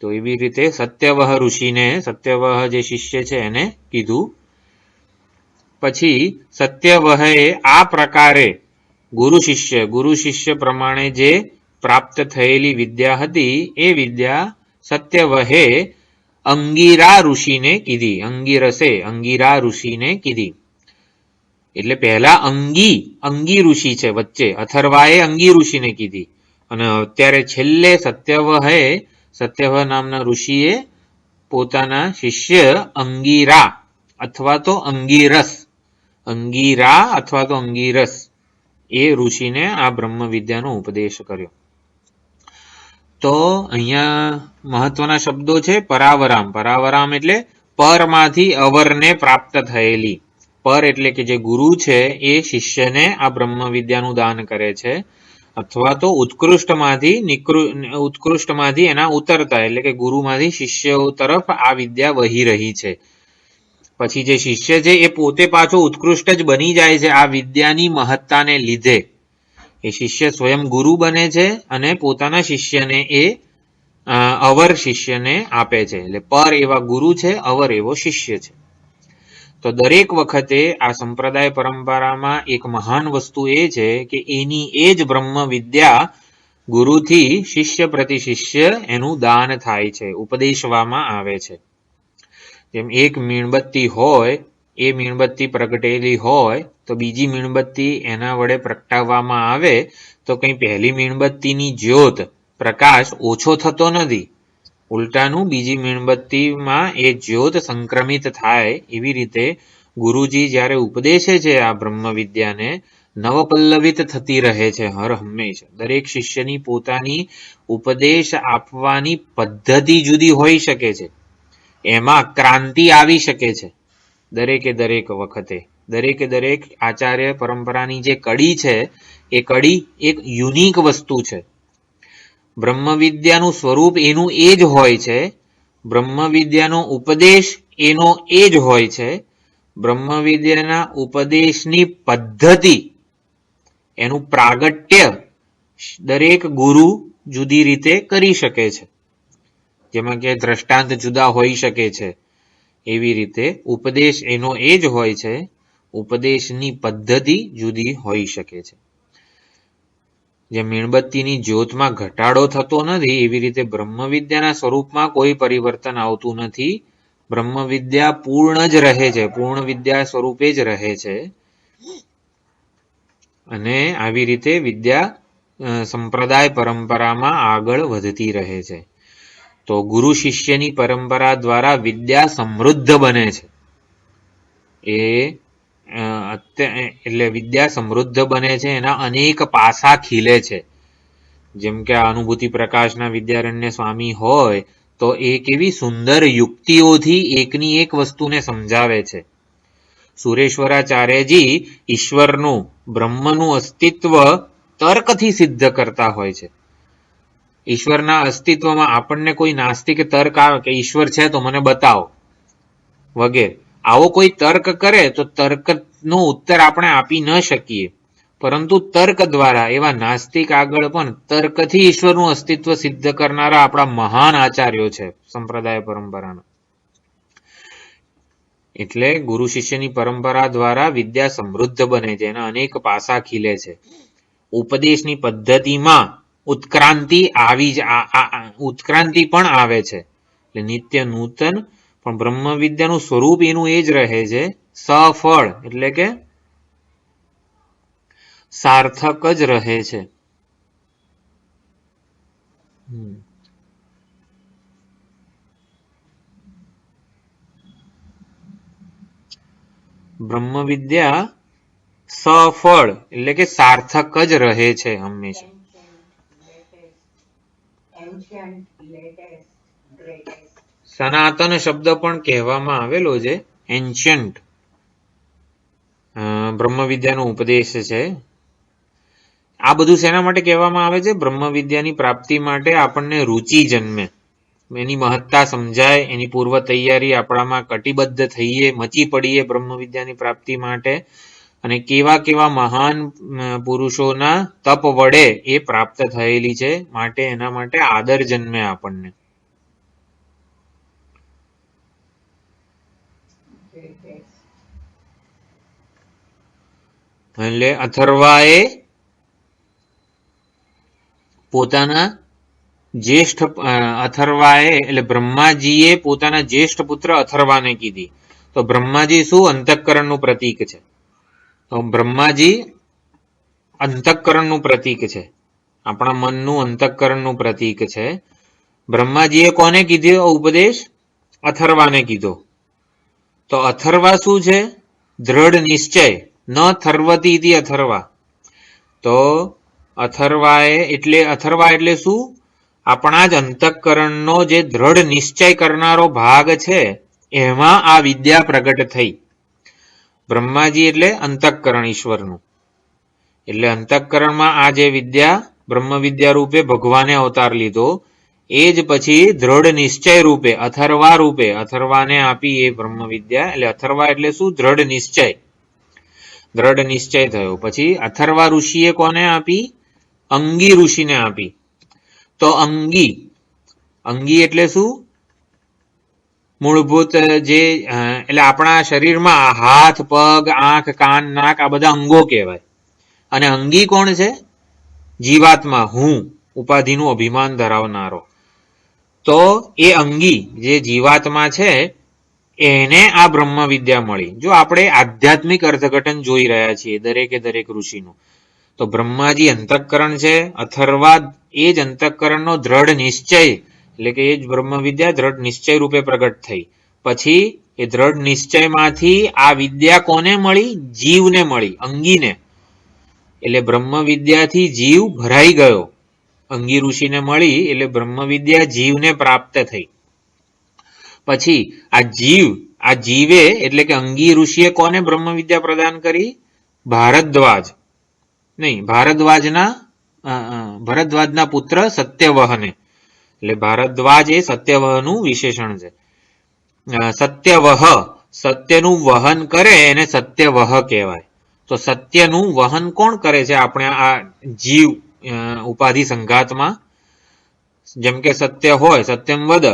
તો એવી રીતે સત્યવહ ઋષિને, સત્યવહ જે શિષ્ય છે એને કીધું. પછી સત્યવહે આ પ્રકારે ગુરુ શિષ્ય પ્રમાણે જે પ્રાપ્ત થયેલી વિદ્યા હતી એ વિદ્યા સત્યવહે અંગીરા ઋષિને કીધી. અંગીરા ઋષિને કીધી. એટલે પહેલા અંગી ઋષિ છે વચ્ચે, અથર્વાએ અંગી ઋષિને કીધી. અને અત્યારે છેલ્લે સત્યવહ નામના ઋષિએ પોતાના શિષ્ય અંગીરા અથવા તો અંગીરસ એ ઋષિને આ બ્રહ્મ વિદ્યાનો ઉપદેશ કર્યો. તો અહીંયા મહત્વના શબ્દો છે પરાવરામ. પરાવરામ એટલે પરમાંથી અવરને પ્રાપ્ત થયેલી. પર એટલે કે જે ગુરુ છે એ શિષ્યને આ બ્રહ્મ વિદ્યાનું દાન કરે છે, અથવા તો ઉત્કૃષ્ટમાંથી એના ઉતરતા એટલે કે ગુરુમાંથી શિષ્યો તરફ આ વિદ્યા વહી રહી છે. પછી જે શિષ્ય છે એ પોતે પાછો ઉત્કૃષ્ટ જ બની જાય છે આ વિદ્યાની મહત્તાને લીધે. એ શિષ્ય સ્વયં ગુરુ બને છે અને પોતાના શિષ્યને એ અવર શિષ્યને આપે છે. એટલે પર એવા ગુરુ છે, અવર એવો શિષ્ય છે. તો દરેક વખતે આ સંપ્રદાય પરંપરામાં એક મહાન વસ્તુ એ છે કે એની એ જ બ્રહ્મ વિદ્યા ગુરુથી શિષ્ય પ્રતિ શિષ્ય એનું દાન થાય છે, ઉપદેશવામાં આવે છે. જેમ એક મીણબત્તી હોય, એ મીણબત્તી પ્રગટેલી હોય તો બીજી મીણબત્તી એના વડે પ્રગટાવવામાં આવે તો કંઈ પહેલી મીણબત્તીની જ્યોત પ્રકાશ ઓછો થતો નથી, ઉલટાનું બીજી મીણબત્તીમાં એ જ્યોત સંક્રમિત થાય. એવી રીતે ગુરુજી જ્યારે ઉપદેશે છે આ બ્રહ્મ વિદ્યાને, નવપલ્લવિત થતી રહે છે હર હંમેશા. દરેક શિષ્યની પોતાની ઉપદેશ આપવાની પદ્ધતિ જુદી હોઈ શકે છે, એમાં ક્રાંતિ આવી શકે છે. દરેક વખતે દરેક આચાર્ય પરંપરાની જે કડી છે એ કડી એક યુનિક વસ્તુ છે. બ્રહ્મ વિદ્યાનું સ્વરૂપ એનું એ જ હોય છે, બ્રહ્મ વિદ્યાનો ઉપદેશ એનો એ જ હોય છે. બ્રહ્મ વિદ્યાના ઉપદેશની પદ્ધતિ, એનું પ્રાગટ્ય દરેક ગુરુ જુદી રીતે કરી શકે છે. જેમાં કે દ્રષ્ટાંત જુદા હોઈ શકે છે, એવી રીતે ઉપદેશ એનો એ જ હોય છે, ઉપદેશની પદ્ધતિ જુદી હોઈ શકે છે. જે મીણબત્તીની જ્યોતમાં ઘટાડો થતો નથી એવી રીતે બ્રહ્મવિદ્યાના સ્વરૂપમાં કોઈ પરિવર્તન આવતું નથી. બ્રહ્મવિદ્યા પૂર્ણ જ રહે છે, પૂર્ણ વિદ્યા સ્વરૂપે જ રહે છે. અને આવી રીતે વિદ્યા સંપ્રદાય પરંપરામાં આગળ વધતી રહે છે. તો ગુરુ શિષ્યની પરંપરા દ્વારા વિદ્યા સમૃદ્ધ બને છે. એટલે વિદ્યા સમૃદ્ધ બને છે, એના અનેક પાસા ખીલે છે. જેમ કે અનુભૂતિ પ્રકાશના વિદ્યારણ્ય સ્વામી હોય તો એ કેવી સુંદર યુક્તિઓથી એકની એક વસ્તુને સમજાવે છે. સુરેશ્વરાચાર્યજી ઈશ્વરનું, બ્રહ્મનું અસ્તિત્વ તર્કથી સિદ્ધ કરતા હોય છે. ઈશ્વરના અસ્તિત્વમાં આપણને કોઈ નાસ્તિક તર્ક આવે કે ઈશ્વર છે તો મને બતાવો વગેરે, આવો કોઈ તર્ક કરે તો તર્કનો ઉત્તર આપણે આપી ન શકીએ. પરંતુ તર્ક દ્વારા એવા નાસ્તિક આગળ પણ તર્કથી ઈશ્વરનું અસ્તિત્વ સિદ્ધ કરનારા આપણા મહાન આચાર્યો છે સંપ્રદાય પરંપરાના. એટલે ગુરુ શિષ્યની પરંપરા દ્વારા વિદ્યા સમૃદ્ધ બને છે, એના અનેક પાસા ખીલે છે. ઉપદેશની પદ્ધતિમાં ઉત્ક્રાંતિ પણ આવે છે. એટલે નિત્ય નૂતન, પણ બ્રહ્મ વિદ્યાનું સ્વરૂપ એનું એ જ રહે છે, સફળ એટલે કે સાર્થક જ રહે છે. બ્રહ્મ વિદ્યા સફળ એટલે કે સાર્થક જ રહે છે હંમેશા. સનાતન શબ્દ પણ કહેવામાં આવેલો છે. એન્શન્ટ બ્રહ્મ વિદ્યાનો ઉપદેશ છે. આ બધું શેના માટે કહેવામાં આવે છે? બ્રહ્મ વિદ્યાની પ્રાપ્તિ માટે આપણને રુચિ જન્મે, એની મહત્તા સમજાય, એની પૂર્વ તૈયારી આપણામાં કટિબદ્ધ થઈએ, મચી પડીએ બ્રહ્મ વિદ્યાની પ્રાપ્તિ માટે. અને કેવા કેવા મહાન પુરુષોના તપ વડે એ પ્રાપ્ત થયેલી છે, માટે એના માટે આદર જન્મે આપણને. એટલે અથર્વાએ પોતાના અથર્વાએ એટલે બ્રહ્માજીએ પોતાના જ્યેષ્ઠ પુત્ર અથર્વાને કીધી. તો બ્રહ્માજી શું? અંતઃકરણનું પ્રતીક છે. તો બ્રહ્માજી અંતઃકરણનું પ્રતીક છે, આપણા મનનું અંતઃકરણનું પ્રતીક છે. બ્રહ્માજીએ કોને કીધો ઉપદેશ? અથર્વાને કીધો. તો અથર્વા શું છે? દ્રઢ નિશ્ચય. ન થર્વતી અથર્વા. તો અથર્વા એટલે શું? આપણા જ અંતઃકરણનો જે દ્રઢ નિશ્ચય કરનારો ભાગ છે, એમાં આ વિદ્યા પ્રગટ થઈ. બ્રહ્માજી એટલે અંતઃકરણ ઈશ્વરનું. એટલે અંતઃકરણમાં આ જે વિદ્યા બ્રહ્મ વિદ્યા રૂપે ભગવાને અવતાર લીધો, એ જ પછી દ્રઢ નિશ્ચય રૂપે અથર્વા રૂપે અથર્વાને આપી એ બ્રહ્મ વિદ્યા. એટલે અથર્વા એટલે શું? દ્રઢ નિશ્ચય. દ્રઢ નિશ્ચય થયો. પછી અથર્વા ઋષિએ કોને આપી? અંગી ઋષિને આપી. તો અંગી એટલે શું? મૂળભૂત જે એટલે આપણા શરીરમાં હાથ, પગ, આંખ, કાન, નાક આ બધા અંગો કહેવાય. અને અંગી કોણ છે? જીવાત્મા, હું, ઉપાધિનું અભિમાન ધરાવનારો. તો એ અંગી જે જીવાત્મા છે એને આ બ્રહ્મ વિદ્યા મળી. જો આપણે આધ્યાત્મિક અર્થઘટન જોઈ રહ્યા છીએ દરેકે દરેક ઋષિનું, તો બ્રહ્માજી અંતઃકરણ છે, અથર્વા એ જ અંતઃકરણનો દ્રઢ નિશ્ચય એટલે કે એ જ બ્રહ્મ વિદ્યા દ્રઢ નિશ્ચય રૂપે પ્રગટ થઈ. પછી એ દ્રઢ નિશ્ચયમાંથી આ વિદ્યા કોને મળી? જીવને મળી, અંગીને. એટલે બ્રહ્મ વિદ્યાથી જીવ ભરાઈ ગયો. અંગી ઋષિને મળી એટલે બ્રહ્મ વિદ્યા જીવને પ્રાપ્ત થઈ. પછી આ જીવે એટલે કે અંગી ઋષિએ કોને બ્રહ્મ વિદ્યા પ્રદાન કરી? ભરદ્વાજના પુત્ર સત્યવહને. એટલે ભારદ્વાજ એ સત્યવહનું વિશેષણ છે. સત્યનું વહન કરે એને સત્યવહ કહેવાય. તો સત્યનું વહન કોણ કરે છે? આપણે આ જીવ ઉપાધિ સંઘાતમાં જેમ કે સત્ય હોય, સત્યમ વદ,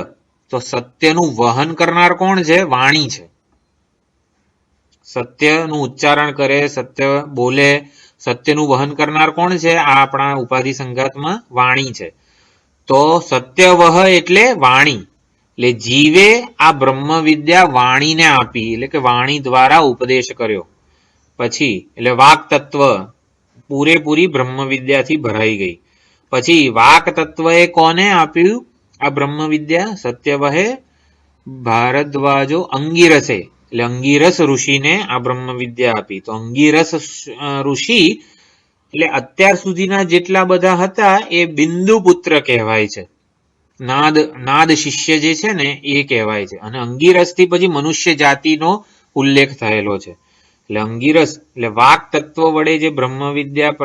તો સત્યનું વહન કરનાર કોણ છે? વાણી છે. સત્યનું ઉચ્ચારણ કરે, સત્ય બોલે, સત્યનું વહન કરનાર કોણ છે? આ આપણા ઉપાધિ સંઘાતમાં વાણી છે. તો સત્યવહ એટલે વાણી. એટલે જીવે આ બ્રહ્મ વિદ્યા વાણીને આપી, એટલે કે વાણી દ્વારા ઉપદેશ કર્યો. પછી એટલે વાક તત્વ પૂરેપૂરી બ્રહ્મ વિદ્યાથી ભરાઈ ગઈ. પછી વાક તત્વએ કોને આપ્યું આ બ્રહ્મ વિદ્યા? સત્યવહે ભારદ્વાજો અંગિરસે, એટલે અંગિરસ ઋષિને આ બ્રહ્મ વિદ્યા આપી. તો અંગિરસ ઋષિ એટલે અત્યાર સુધીના જેટલા બધા હતા એ બિંદુ પુત્ર કહેવાય છે. નાદ શિષ્ય જે છે ને એ કહેવાય છે. અને અંગિરસ થી પછી મનુષ્ય જાતિનો ઉલ્લેખ થયેલો છે. એટલે અંગિરસ એટલે વાક તત્વ વડે જે બ્રહ્મ વિદ્યા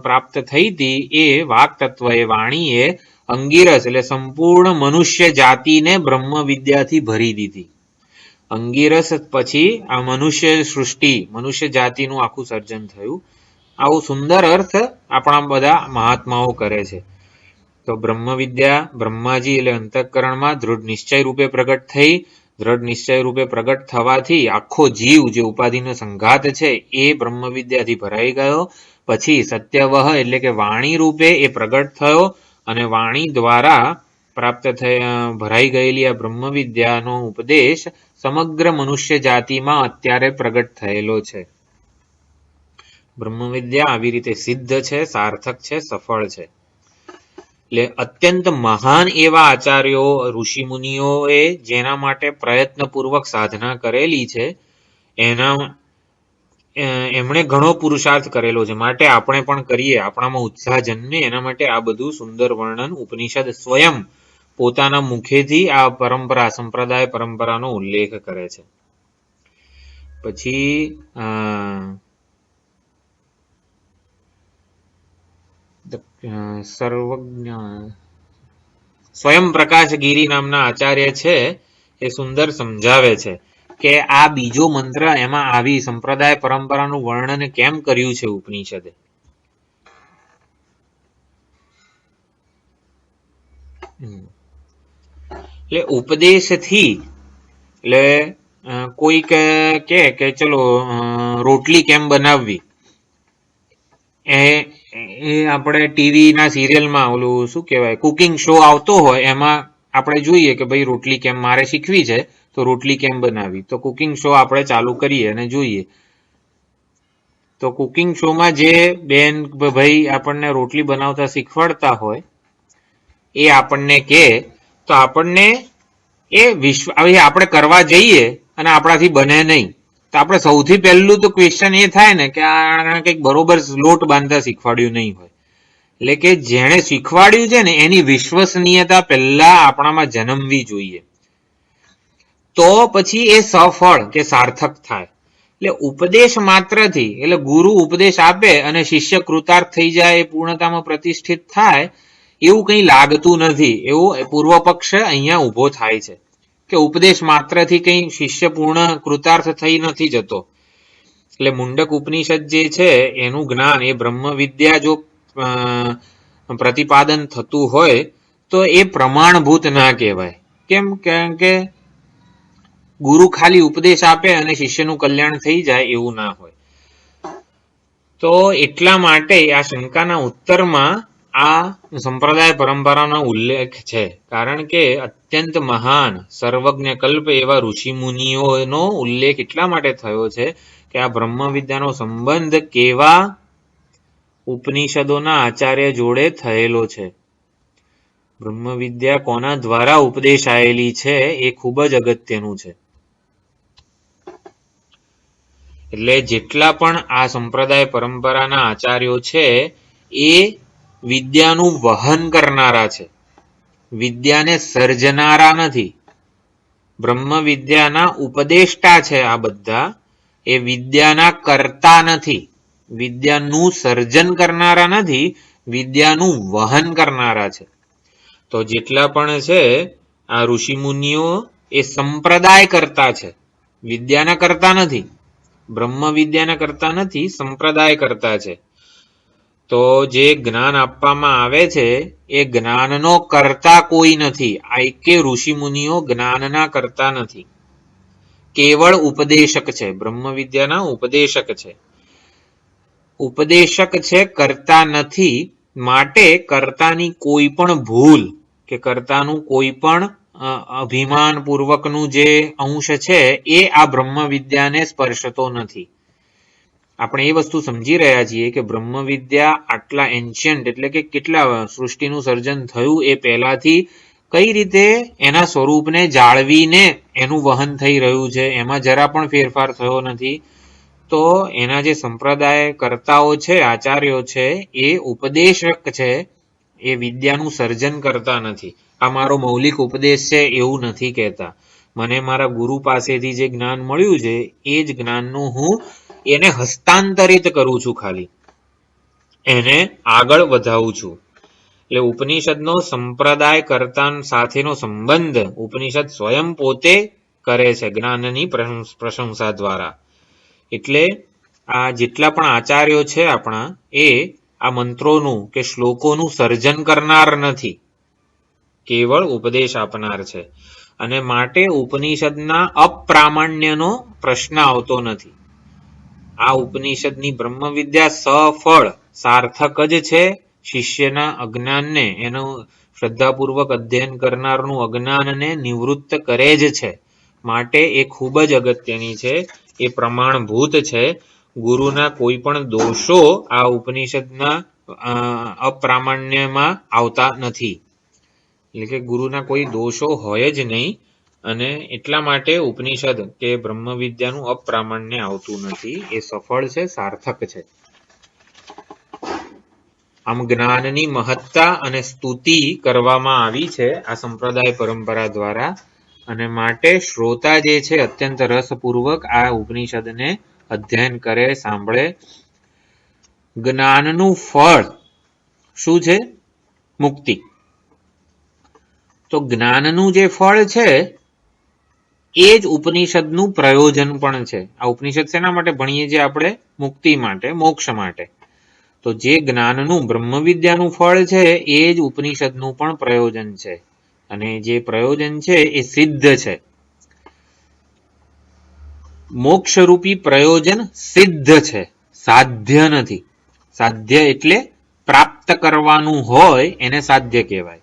પ્રાપ્ત થઈ હતી એ વાક તત્વ એ વાણીએ અંગિરસ એટલે સંપૂર્ણ મનુષ્ય જાતિને બ્રહ્મ વિદ્યાથી ભરી દીધી. અંગિરસ પછી આ મનુષ્ય સૃષ્ટિ, મનુષ્ય જાતિનું આખું સર્જન થયું. આવું સુંદર અર્થ આપણા બધા મહાત્માઓ કરે છે. તો બ્રહ્મ વિદ્યા બ્રહ્માજી એટલે અંતઃકરણમાં દૃઢ નિશ્ચય રૂપે પ્રગટ થઈ. દ્રઢ નિશ્ચય રૂપે પ્રગટ થવાથી આખો જીવ જે ઉપાધિનો સંઘાત છે એ બ્રહ્મ વિદ્યાથી ભરાઈ ગયો. પછી સત્યવહ એટલે કે વાણી રૂપે એ પ્રગટ થયો અને વાણી દ્વારા પ્રાપ્ત ભરાઈ ગયેલી આ બ્રહ્મ વિદ્યાનો ઉપદેશ સમગ્ર મનુષ્ય જાતિમાં અત્યારે પ્રગટ થયેલો છે. બ્રહ્મ વિદ્યા આવી રીતે સિદ્ધ છે, સાર્થક છે, સફળ છે. એટલે અત્યંત મહાન એવા આચાર્યો ઋષિ મુનિઓએ જેના માટે પ્રયત્નપૂર્વક સાધના કરેલી છે એમણે ઘણો પુરુષાર્થ કરેલો છે. માટે આપણે પણ કરીએ, આપણામાં ઉત્સાહ જન્મે એના માટે આ બધું સુંદર વર્ણન ઉપનિષદ સ્વયં પોતાના મુખેથી આ પરંપરા સંપ્રદાય પરંપરાનો ઉલ્લેખ કરે છે. પછી સર્વજ્ઞ સ્વયં પ્રકાશ ગીરી નામના આચાર્ય છે એ સુંદર સમજાવે છે કે આ બીજો મંત્ર એમાં આવી સંપ્રદાય પરંપરાનું વર્ણન કેમ કર્યું છે ઉપનિષદે. એટલે ઉપદેશથી એટલે કોઈક કે ચલો રોટલી કેમ બનાવવી એ આપણે ટીવી ના સિરિયલમાં ઓલું શું કહેવાય કુકિંગ શો આવતો હોય એમાં આપણે જોઈએ કે ભાઈ રોટલી કેમ મારે શીખવી છે તો રોટલી કેમ બનાવી. તો કુકિંગ શો આપણે ચાલુ કરીએ અને જોઈએ. તો કુકિંગ શોમાં જે બેન ભાઈ આપણને રોટલી બનાવતા શીખવાડતા હોય એ આપણને કહે તો આપણને એ આપણે કરવા જઈએ અને આપણાથી બને નહીં તો આપણે સૌથી પહેલું તો ક્વેશ્ચન એ થાય ને કે આ કંઈક બરોબર લોટ બાંધતા શીખવાડ્યું નહીં હોય. એટલે કે જેણે શીખવાડ્યું છે ને એની વિશ્વસનીયતા પહેલા આપણામાં જન્મવી જોઈએ તો પછી એ સફળ કે સાર્થક થાય. એટલે ઉપદેશ માત્રથી એટલે ગુરુ ઉપદેશ આપે અને શિષ્ય કૃતાર્થ થઈ જાય, એ પૂર્ણતામાં પ્રતિષ્ઠિત થાય એવું કંઈ લાગતું નથી. એવો પૂર્વ પક્ષ અહીંયા ઉભો થાય છે કે ઉપદેશ માત્રથી કંઈ શિષ્ય પૂર્ણ કૃતાર્થ થઈ નથી જતો. એટલે મુંડક ઉપનિષદ જે છે એનું જ્ઞાન એ બ્રહ્મ વિદ્યા જો પ્રતિપાદન થતું હોય તો એ પ્રમાણભૂત ના કહેવાય. કેમ? કારણ કે ગુરુ ખાલી ઉપદેશ આપે અને શિષ્યનું કલ્યાણ થઈ જાય એવું ના હોય. તો એટલા માટે આ શંકાના ઉત્તરમાં આ સંપ્રદાય પરંપરાનો ઉલ્લેખ છે. કારણ કે અત્યંત મહાન સર્વજ્ઞ કલ્પ એવા ઋષિ મુનિઓનો ઉલ્લેખ એટલા માટે થયો છે કે આ બ્રહ્મ વિદ્યાનો સંબંધ કેવા ઉપનિષદોના આચાર્ય જોડે થયેલો છે. બ્રહ્મ વિદ્યા કોના દ્વારા ઉપદેશાયેલી છે એ ખૂબ જ અગત્યનું છે. એટલે જેટલા પણ આ સંપ્રદાય પરંપરાના આચાર્યો છે એ વિદ્યાનું વહન કરનારા છે, વિદ્યાને સર્જનારા નથી. બ્રહ્મ વિદ્યાના ઉપદેષ્ટા છે આ બધા, એ વિદ્યાના કરતા નથી. વિદ્યાનું સર્જન કરનારા નથી, વિદ્યાનું વહન કરનારા છે. તો જેટલા પણ છે આ ઋષિ મુનિઓ એ સંપ્રદાય કરતા છે, વિદ્યાના કરતા નથી. બ્રહ્મ વિદ્યાના કરતા નથી, સંપ્રદાય કરતા છે. તો જે જ્ઞાન આપવામાં આવે છે એ જ્ઞાનનો કરતા કોઈ નથી. આ એકે ઋષિ મુનિઓ જ્ઞાનના કરતા નથી, કેવળ ઉપદેશક છે, બ્રહ્મ વિદ્યાના ઉપદેશક છે. ઉપદેશક છે, કર્તા નથી, માટે કર્તાની કોઈ પણ ભૂલ કે કર્તાનું કોઈ પણ અભિમાન પૂર્વકનું જે અંશ છે એ આ બ્રહ્મ વિદ્યાને સ્પર્શતો નથી. આપણે એ વસ્તુ સમજી રહ્યા છીએ કે બ્રહ્મ વિદ્યા આટલા એન્શિયન્ટ એટલે કે કેટલા સૃષ્ટિનું સર્જન થયું એ પહેલાથી કઈ રીતે એના સ્વરૂપને જાળવીને એનું વહન થઈ રહ્યું છે, એમાં જરા પણ ફેરફાર થયો નથી. તો એના જે સંપ્રદાય કર્તાઓ છે, આચાર્યો છે, એ ઉપદેશક છે, એ વિદ્યાનું સર્જન કરતા નથી. આ મારો મૌલિક ઉપદેશ છે એવું નથી કહેતા. મને મારા ગુરુ પાસેથી જે જ્ઞાન મળ્યું છે એ જ જ્ઞાનનું હું એને હસ્તાંતરિત કરું છું, ખાલી એને આગળ વધાવું છું. એટલે ઉપનિષદનો સંપ્રદાય કર્તા સાથેનો સંબંધ ઉપનિષદ સ્વયં પોતે કરે છે જ્ઞાનની પ્રશંસા દ્વારા. એટલે આ જેટલા પણ આચાર્યો છે આપણા, એ આ મંત્રોનું કે શ્લોકોનું સર્જન કરનાર નથી, કેવળ ઉપદેશ આપનાર છે. અને માટે ઉપનિષદના અપ્રામાણ્યનો પ્રશ્ન આવતો નથી. આ ઉપનિષદની બ્રહ્મ વિદ્યા સફળ સાર્થક જ છે. શિષ્યના અજ્ઞાનને, એનું શ્રદ્ધાપૂર્વક અધ્યયન કરનારનું અજ્ઞાનને નિવૃત્ત કરે જ છે. માટે એ ખૂબ જ અગત્યની છે, એ પ્રમાણભૂત છે. ગુરુના કોઈ પણ દોષો આ ઉપનિષદના અપ્રામાણ્યમાં આવતા નથી. એટલે કે ગુરુના કોઈ દોષો હોય જ નહીં, અને એટલા માટે ઉપનિષદ કે બ્રહ્મ વિદ્યાનું અપ્રામાણ્ય આવતું નથી. એ સફળ છે, સાર્થક છે. આમ જ્ઞાનની મહત્તા અને સ્તુતિ કરવામાં આવી છે આ સંપ્રદાય પરંપરા દ્વારા. અને માટે શ્રોતા જે છે અત્યંત રસપૂર્વક આ ઉપનિષદને અધ્યયન કરે, સાંભળે. જ્ઞાનનું ફળ શું છે? મુક્તિ. તો જ્ઞાનનું જે ફળ છે એ જ ઉપનિષદનું પ્રયોજન પણ છે. આ ઉપનિષદ શેના માટે ભણીએ છીએ આપણે? મુક્તિ માટે, મોક્ષ માટે. તો જે જ્ઞાનનું બ્રહ્મ વિદ્યાનું ફળ છે એ જ ઉપનિષદનું પણ પ્રયોજન છે. અને જે પ્રયોજન છે એ સિદ્ધ છે. મોક્ષરૂપી પ્રયોજન સિદ્ધ છે, સાધ્ય નથી. સાધ્ય એટલે પ્રાપ્ત કરવાનું હોય એને સાધ્ય કહેવાય.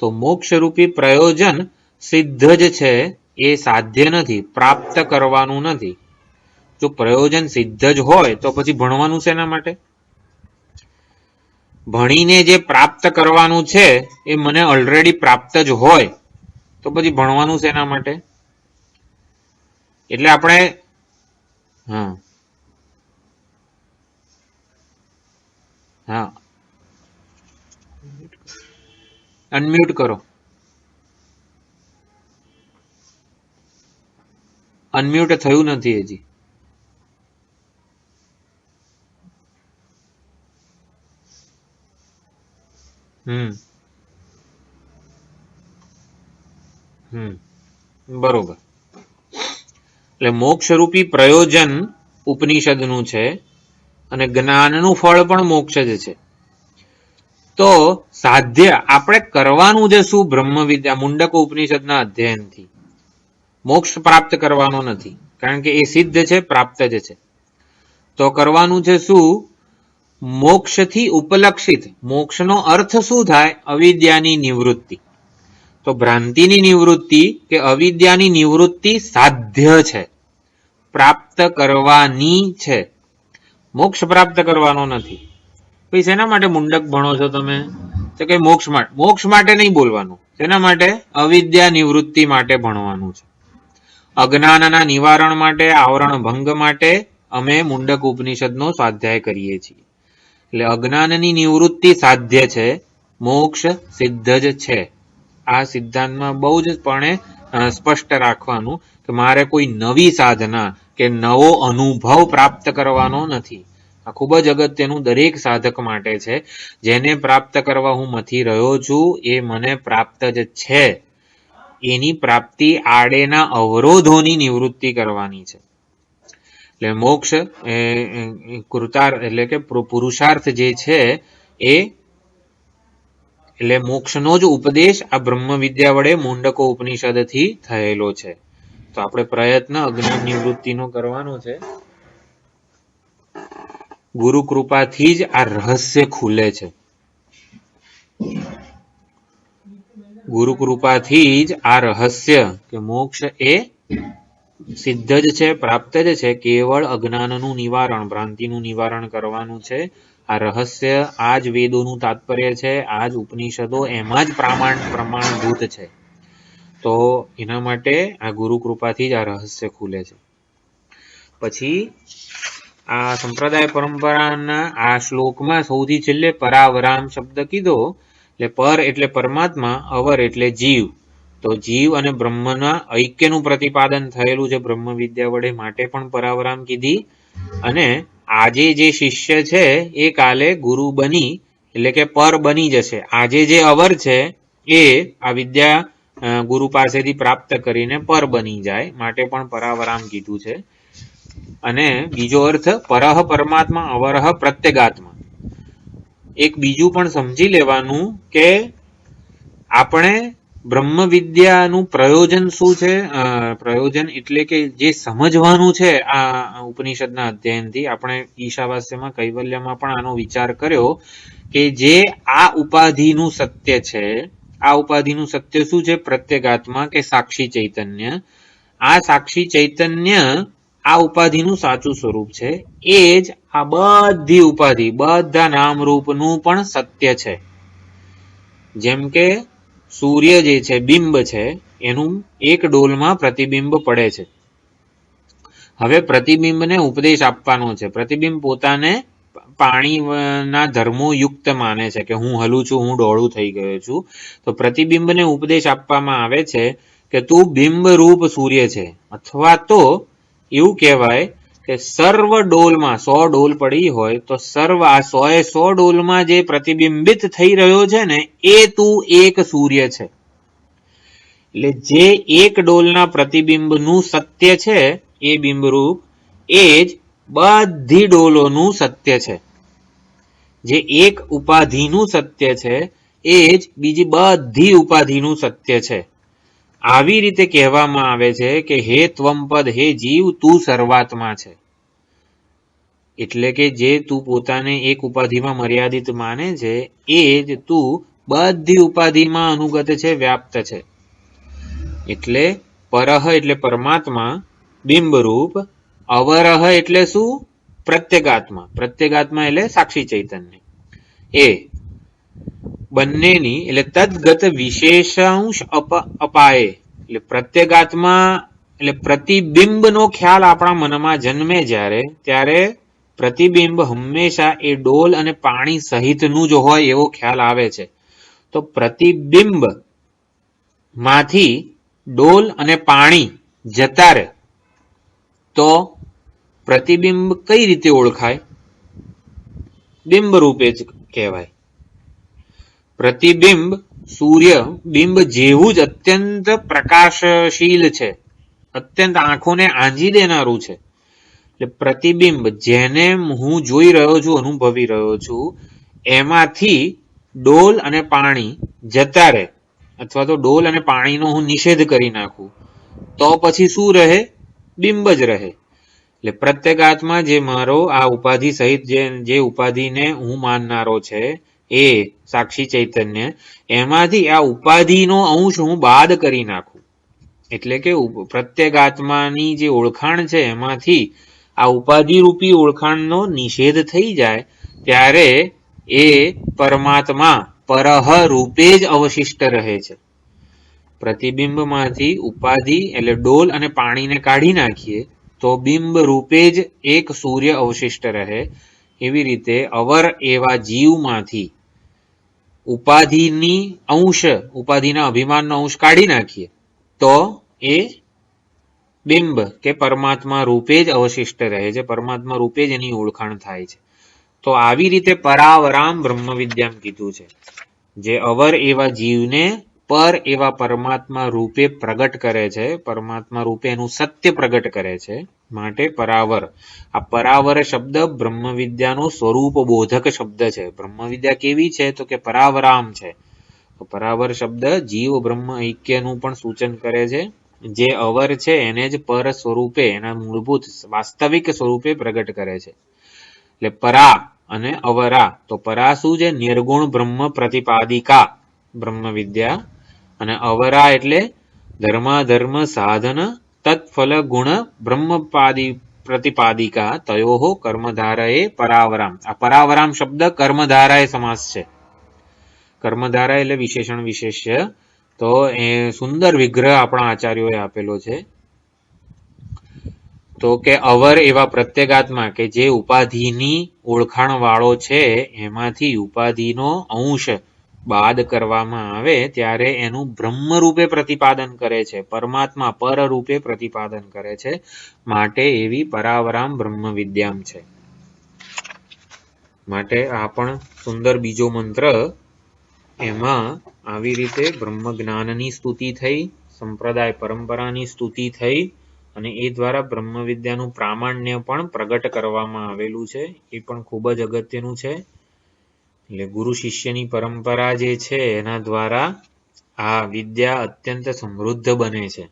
તો મોક્ષરૂપી પ્રયોજન સિદ્ધ જ છે, એ સાધ્ય નથી, પ્રાપ્ત કરવાનું નથી. જો પ્રયોજન સિદ્ધ જ હોય તો પછી ભણવાનું શેના માટે? ભણીને જે પ્રાપ્ત કરવાનું છે એ મને ઓલરેડી પ્રાપ્ત જ હોય તો પછી ભણવાનું શેના માટે? એટલે આપણે અનમ્યુટ કરો. અનમ્યુટ થયું નથી હજી. બરોબર. એટલે મોક્ષરૂપી પ્રયોજન ઉપનિષદનું છે અને જ્ઞાનનું ફળ પણ મોક્ષ જ છે. તો સાધ્ય આપણે કરવાનું છે શું? બ્રહ્મ વિદ્યા મુંડક ઉપનિષદના અધ્યયનથી મોક્ષ પ્રાપ્ત કરવાનો નથી, કારણ કે એ સિદ્ધ છે, પ્રાપ્ત જ છે. તો કરવાનું છે શું? મોક્ષથી ઉપલક્ષિત. મોક્ષનો અર્થ શું થાય? અવિદ્યાની નિવૃત્તિ. તો ભ્રાંતિની નિવૃત્તિ કે અવિદ્યાની નિવૃત્તિ સાધ્ય છે, પ્રાપ્ત કરવાની છે, મોક્ષ પ્રાપ્ત કરવાનો નથી. પછી શેના માટે મુંડક ભણો છો તમે? તો કે મોક્ષ માટે. મોક્ષ માટે નહીં બોલવાનું. શેના માટે? અવિદ્યા નિવૃત્તિ માટે ભણવાનું છે. અજ્ઞાનના નિવારણ માટે, આવરણ ભંગ માટે અમે મુંડક ઉપનિષદનો સ્વાધ્યાય કરીએ છીએ. એટલે અજ્ઞાનની નિવૃત્તિ સાધ્ય છે, મોક્ષ સિદ્ધ જ છે. આ સિદ્ધાંતમાં બહુ જ પણ સ્પષ્ટ રાખવાનું કે મારે કોઈ નવી સાધના કે નવો અનુભવ પ્રાપ્ત કરવાનો નથી. આ ખૂબ જ અગત્યનું દરેક સાધક માટે છે. જેને પ્રાપ્ત કરવા હું મથી રહ્યો છું એ મને પ્રાપ્ત જ છે. એની પ્રાપ્તિ આડેના અવરોધોની નિવૃત્તિ કરવાની છે. એટલે મોક્ષ કૃતાર્થ એટલે કે પુરુષાર્થ જે છે એ એટલે મોક્ષનો જ ઉપદેશ આ બ્રહ્મ વિદ્યા વડે મુંડકો ઉપનિષદથી થયેલો છે. તો આપણે પ્રયત્ન અજ્ઞાન નિવૃત્તિનો કરવાનો છે. ગુરુ કૃપાથી જ આ રહસ્ય ખુલે છે. ગુરુ કૃપાથી જ આ રહસ્ય કે મોક્ષ એ સિદ્ધ જ છે, પ્રાપ્ત જ છે. કેવળ અજ્ઞાનનું નિવારણ, ભ્રાંતિનું નિવારણ કરવાનું છે. આ રહસ્ય, આ જ વેદોનું તાત્પર્ય છે, આ જ ઉપનિષદો એમાં જ પ્રમાણભૂત છે. તો એના માટે આ ગુરુ કૃપાથી જ આ રહસ્ય ખુલે છે. પછી આ સંપ્રદાય પરંપરાના આ શ્લોકમાં સૌથી છેલ્લે પરાવરામ શબ્દ કીધો. એટલે પર એટલે પરમાત્મા, અવર એટલે જીવ. તો જીવ અને બ્રહ્મના ઐક્યનું પ્રતિપાદન થયેલું છે બ્રહ્મ વિદ્યા વડે, માટે પણ પરાવરામ કીધી. અને આજે જે શિષ્ય છે એ કાલે ગુરુ બની એટલે કે પર બની જશે. આજે જે અવર છે એ આ વિદ્યા ગુરુ પાસેથી પ્રાપ્ત કરીને પર બની જાય, માટે પણ પરાવરામ કીધું છે. અને બીજો અર્થ પરહ પરમાત્મા, અવરહ પ્રત્યેગાત્મા. એક બીજું પણ સમજી લેવાનું કે આપણે બ્રહ્મ વિદ્યાનું પ્રયોજન શું છે. પ્રયોજન એટલે કે જે સમજવાનું છે આ ઉપનિષદના અધ્યયનથી. આપણે ઈશાવાસ્યમાં, કૈવલ્યમાં પણ આનો વિચાર કર્યો કે જે આ ઉપાધિનું સત્ય છે, આ ઉપાધિનું સત્ય શું છે? પ્રત્યેગાત્મા કે સાક્ષી ચૈતન્ય. આ સાક્ષી ચૈતન્ય આ ઉપાધિનું સાચું સ્વરૂપ છે. એ જ આ બધી ઉપાધિ, બધા નામરૂપનું પણ સત્ય છે. જેમ કે સૂર્ય જે છે, બિંબ છે, એનું એક ડોલમાં પ્રતિબિંબ પડે છે. હવે પ્રતિબિંબને ઉપદેશ આપવાનો છે. પ્રતિબિંબ પોતાને પાણીના ધર્મો યુક્ત માને છે કે હું હલું છું, હું ડોળું થઈ ગયો છું. તો પ્રતિબિંબને ઉપદેશ આપવામાં આવે છે કે તું બિંબ રૂપ સૂર્ય છે. અથવા તો એવું કહેવાય કે સર્વ ડોલમાં 100 ડોલ પડી હોય તો સર્વ આ 100 ડોલમાં જે પ્રતિબિંબિત થઈ રહ્યો છે ને એ તું એક સૂર્ય છે. એટલે જે એક ડોલના પ્રતિબિંબનું સત્ય છે એ બિંબરૂપ, એ જ બધી ડોલોનું સત્ય છે. જે એક ઉપાધિનું સત્ય છે એ જ બીજી બધી ઉપાધિનું સત્ય છે. આવી રીતે કહેવામાં આવે છે કે હે ત્વમપદ, હે જીવ, તું સર્વાત્મા છે. એટલે કે જે તું પોતાને એક ઉપાધિમાં મર્યાદિત માને છે એ જ તું બધી ઉપાધિમાં અનુગત છે, વ્યાપ્ત છે. એટલે પરહ એટલે પરમાત્મા, બિંબરૂપ. અવરહ એટલે શું? પ્રત્યેગાત્મા. પ્રત્યેગાત્મા એટલે સાક્ષી ચૈતન્ય. એ બંનેની એટલે તદ્ગત વિશેષાંશ અપાય. એટલે પ્રત્યેગાત્મા એટલે પ્રતિબિંબનો ખ્યાલ આપણા મનમાં જન્મે ત્યારે પ્રતિબિંબ હંમેશા એ ડોલ અને પાણી સહિતનું જ હોય એવો ખ્યાલ આવે છે. તો પ્રતિબિંબ માંથી ડોલ અને પાણી જતા રહે તો પ્રતિબિંબ કઈ રીતે ઓળખાય? બિંબ રૂપે જ કહેવાય. પ્રતિબિંબ સૂર્ય બિંબ જેવું જ અત્યંત પ્રકાશશીલ છે, અત્યંત આંખોને આંજી દેનારું છે. એટલે પ્રતિબિંબ જેને હું જોઈ રહ્યો છું, અનુભવી રહ્યો છું, એમાંથી ડોલ અને પાણી જતા રહે, અથવા તો ડોલ અને પાણીનો હું નિષેધ કરી નાખું તો પછી શું રહે? બિંબ જ રહે. એટલે પ્રત્યેગાત્મા જે મારો આ ઉપાધિ સહિત જે ઉપાધિને હું માનનારો છે એ સાક્ષી ચૈતન્ય, એમાંથી આ ઉપાધિનો અંશ હું બાદ કરી નાખું. એટલે કે પ્રત્યેગાત્માની જે ઓળખાણ છે એમાંથી આ ઉપાધિ રૂપી ઓળખાણનો નિષેધ થઈ જાય ત્યારે એ પરમાત્મા પરહ રૂપે જ અવશિષ્ટ રહે છે. પ્રતિબિંબમાંથી ઉપાધિ એટલે ડોલ અને પાણીને કાઢી નાખીએ તો બિંબ રૂપે જ એક સૂર્ય અવશિષ્ટ રહે. એવી રીતે અવર એવા જીવમાંથી ઉપાધિના અભિમાનનો અંશ કાઢી નાખીએ તો એ બિંબ કે પરમાત્મા રૂપે જ અવશિષ્ટ રહે છે. પરમાત્મા રૂપે જ એની ઓળખાણ થાય છે. તો આવી રીતે પરાવરામ બ્રહ્મ વિદ્યામ કીધું છે. જે અવર એવા જીવને પર એવા પરમાત્મા રૂપે પ્રગટ કરે છે, પરમાત્મા રૂપે એનું સત્ય પ્રગટ કરે છે, માટે પરાવર. આ પરાવર શબ્દ બ્રહ્મ વિદ્યાનો સ્વરૂપ બોધક શબ્દ છે. બ્રહ્મ વિદ્યા કેવી છે? તો કે પરાવરામ છે. પરાવર શબ્દ જીવ બ્રહ્મ ઐક્યનું પણ સૂચન કરે છે. જે અવર છે એને જ પર સ્વરૂપે, એના મૂળભૂત વાસ્તવિક સ્વરૂપે પ્રગટ કરે છે. એટલે પરા અને અવરા. તો પરા શું છે? નિર્ગુણ બ્રહ્મ પ્રતિપાદિકા બ્રહ્મ વિદ્યા. અને અવરા એટલે ધર્માધર્મ સાધન તત્ફલ ગુણ બ્રહ્મપાદી પ્રતિપાદિકા તયોહો કર્મધારયે પરાવરામ. આ પરાવરામ શબ્દ કર્મધારાય સમાસ છે. કર્મધારા એટલે વિશેષણ વિશેષ્ય. તો એ સુંદર વિગ્રહ આપણા આચાર્યોએ આપેલો છે. તો કે અવર એવા પ્રત્યેગાત્મા કે જે ઉપાધિની ઓળખાણ વાળો છે, એમાંથી ઉપાધિનો અંશ બાદ કરવામાં આવે ત્યારે એનું બ્રહ્મ રૂપે પ્રતિપાદન કરે છે, પરમાત્મા પર રૂપે પ્રતિપાદન કરે છે. માટે એવી પરાવરામ બ્રહ્મ વિદ્યામ છે. માટે આ પણ સુંદર બીજો મંત્ર. એમાં આવી રીતે બ્રહ્મ જ્ઞાનની સ્તુતિ થઈ, સંપ્રદાય પરંપરાની સ્તુતિ થઈ, અને એ દ્વારા બ્રહ્મ વિદ્યાનું પ્રામાણ્ય પણ પ્રગટ કરવામાં આવેલું છે. એ પણ ખૂબ જ અગત્યનું છે. એટલે ગુરુ શિષ્યની પરંપરા જે છે એના દ્વારા આ વિદ્યા અત્યંત સમૃદ્ધ બને છે.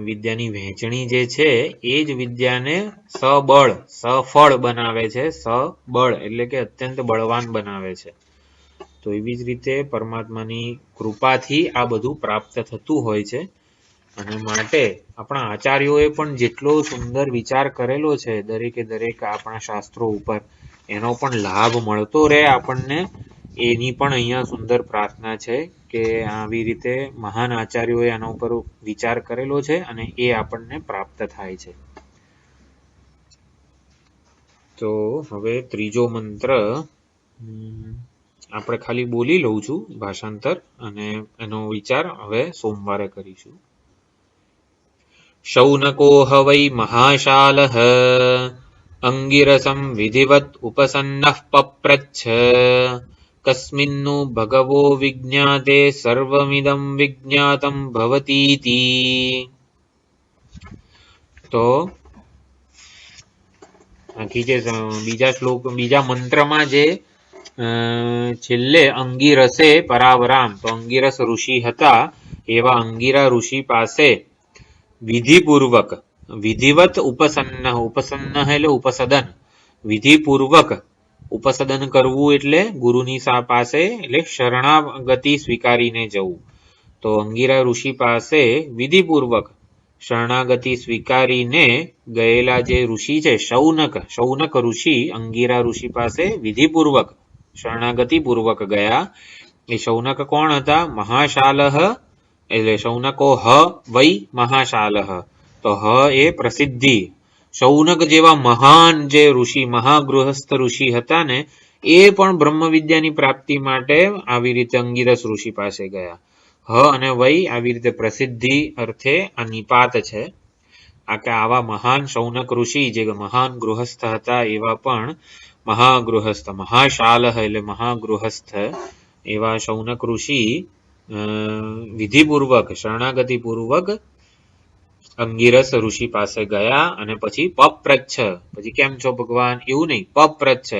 વિદ્યાની વહેંચણી જે છે એ જ વિદ્યાને સફળ બનાવે છે. સબળ એટલે કે અત્યંત બળવાન બનાવે છે. તો એવી જ રીતે પરમાત્માની કૃપાથી આ બધું પ્રાપ્ત થતું હોય છે. અને માટે આપણા આચાર્યોએ પણ જેટલો સુંદર વિચાર કરેલો છે દરેકે દરેક આપણા શાસ્ત્રો ઉપર, એનો પણ લાભ મળતો રહે આપણને, એની પણ અહીંયા સુંદર પ્રાર્થના છે કે આવી રીતે મહાન આચાર્યોએ આના ઉપર વિચાર કરેલો છે અને એ આપણને પ્રાપ્ત થાય છે. તો હવે ત્રીજો મંત્ર આપણે ખાલી બોલી લઉં છું ભાષાંતર, અને એનો વિચાર હવે સોમવારે કરીશું. શૌनको હવૈ મહાશાલઃ અંગિરસં વિધિવત ઉપસન્નઃ પપ્રચ્છ કસ્મિન્નુ ભગવો વિજ્ઞાતે સર્વમિદં વિજ્ઞાતં ભવતીતિ. તો આખી જે બીજા મંત્રમાં જે છેલ્લે અંગિરસે પરાવરામ, તો અંગિરસ ઋષિ હતા, એવા અંગિરા ઋષિ પાસે વિધિપૂર્વક વિધિવત ઉપસન્ન એટલે ઉપસદન, વિધિપૂર્વક ઉપસદન કરવું એટલે ગુરુની પાસે એટલે શરણાગતિ સ્વીકારીને જવું. તો અંગિરા ઋષિ પાસે વિધિપૂર્વક શરણાગતિ સ્વીકારીને ગયેલા જે ઋષિ છે શૌનક ઋષિ અંગિરા ઋષિ પાસે વિધિપૂર્વક શરણાગતિ પૂર્વક ગયા. એ શૌનક કોણ હતા? મહાશાલહ, એટલે શૌનકો વૈ મહાશાલહ. તો એ પ્રસિદ્ધિ. શૌનક જેવા મહાન જે ઋષિ, મહાગૃહસ્થ ઋષિ હતા ને, એ પણ બ્રહ્મ વિદ્યાની પ્રાપ્તિ માટે આવી રીતે અંગિરસ ઋષિ પાસે ગયા. અને વૈ આવી રીતે પ્રસિદ્ધિ અર્થે આ નિપાત છે. આવા મહાન શૌનક ઋષિ જે મહાન ગૃહસ્થ હતા, એવા પણ મહાગૃહસ્થ, મહાશાલહ એટલે મહાગૃહસ્થ એવા શૌનક ઋષિ વિધિપૂર્વક શરણાગતિ પૂર્વક અંગિરસ ઋષિ પાસે ગયા. અને પછી પપ્રચ્છ, પછી કેમ છો ભગવાન એવું નહીં, પપ્રચ્છ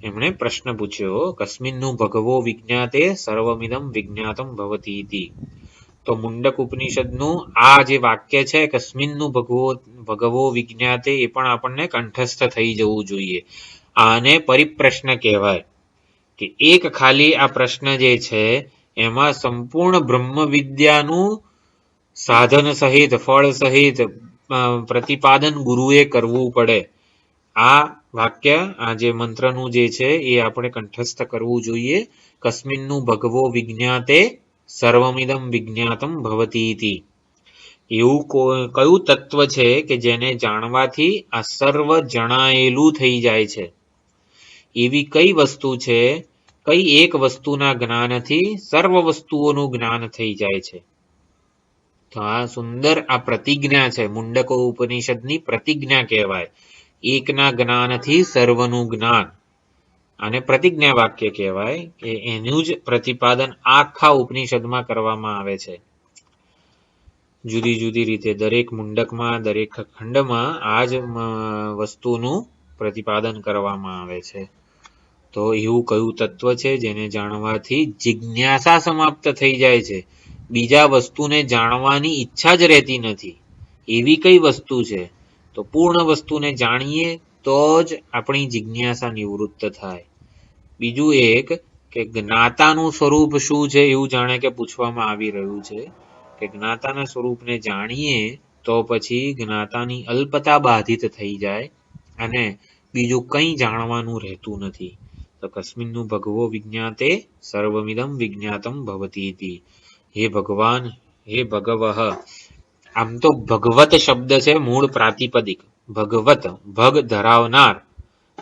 એમણે પ્રશ્ન પૂછ્યો. કસ્મિન્નું ભગવો વિજ્ઞાતે સર્વમિદં વિજ્ઞાતમ ભવતીતિ. તો મુંડક ઉપનિષદનું આ જે વાક્ય છે કસ્મિન્નું ભગવો વિજ્ઞાતે, એ પણ આપણને કંઠસ્થ થઈ જવું જોઈએ. આને પરિપ્રશ્ન કહેવાય કે એક ખાલી આ પ્રશ્ન જે છે એમાં સંપૂર્ણ બ્રહ્મ વિદ્યાનું સાધન સહિત ફળ સહિત પ્રતિપાદન ગુરુએ કરવું પડે. આ વાક્ય, આ જે મંત્રનું જે છે એ આપણે કંઠસ્થ કરવું જોઈએ. કસ્મિન્નું ભગવો વિજ્ઞાતે સર્વમિદં વિજ્ઞાતમ ભવતીતિ. એવું કયું તત્વ છે કે જેને જાણવાથી આ સર્વ જણાયેલું થઈ જાય છે? એવી કઈ વસ્તુ છે, કઈ એક વસ્તુના જ્ઞાનથી સર્વ વસ્તુઓનું જ્ઞાન થઈ જાય છે? તો આ સુંદર આ પ્રતિજ્ઞા છે, મુંડકો ઉપનિષદની પ્રતિજ્ઞા કહેવાય. એકના જ્ઞાનથી સર્વનું જ્ઞાન, આને પ્રતિજ્ઞા વાક્ય કહેવાય. કે એનું જ પ્રતિપાદન આખા ઉપનિષદમાં કરવામાં આવે છે. જુદી જુદી રીતે દરેક મુંડકમાં, દરેક ખંડમાં આ જ વસ્તુનું પ્રતિપાદન કરવામાં આવે છે. તો એવું કયું તત્વ છે જેને જાણવાથી જિજ્ઞાસા સમાપ્ત થઈ જાય છે, બીજા વસ્તુને જાણવાની ઈચ્છા જ રહેતી નથી? એવી કઈ વસ્તુ છે? તો પૂર્ણ વસ્તુને જાણીએ તો જ આપણી જિજ્ઞાસા નિવૃત્ત થાય. બીજું એક કે જ્ઞાતાનું સ્વરૂપ શું છે એવું જાણે કે પૂછવામાં આવી રહ્યું છે કે જ્ઞાતાના સ્વરૂપને જાણીએ તો પછી જ્ઞાતાની અલ્પતા બાધિત થઈ જાય અને બીજું કંઈ જાણવાનું રહેતું નથી. તો કસ્મિન્નું ભગવો વિજ્ઞાતે સર્વમિદમ વિજ્ઞાતમ ભવતી. હે ભગવાન, હે ભગવઃ. આમ તો ભગવત શબ્દ છે મૂળ પ્રાતિપદિક. ભગવત, ભગ ધરાવનાર,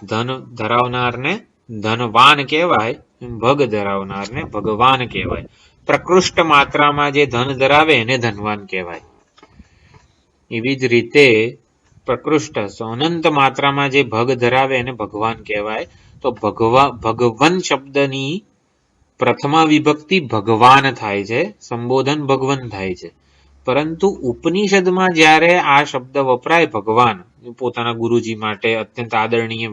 ધન ધરાવનારને ધનવાન કહેવાય, ભગ ધરાવનારને ભગવાન કહેવાય. પ્રકૃષ્ટ માત્રામાં જે ધન ધરાવે એને ધનવાન કહેવાય. એવી જ રીતે પ્રકૃષ્ટ અનંત માત્રામાં જે ભગ ધરાવે એને ભગવાન કહેવાય. તો ભગવન શબ્દની પ્રથમા વિભક્તિ ભગવાન થાય છે, સંબોધન ભગવન થાય છે. પરંતુ ઉપનિષદમાં જ્યારે આ શબ્દ વપરાય ભગવાન પોતાના ગુરુજી માટે, અત્યંત આદરણીય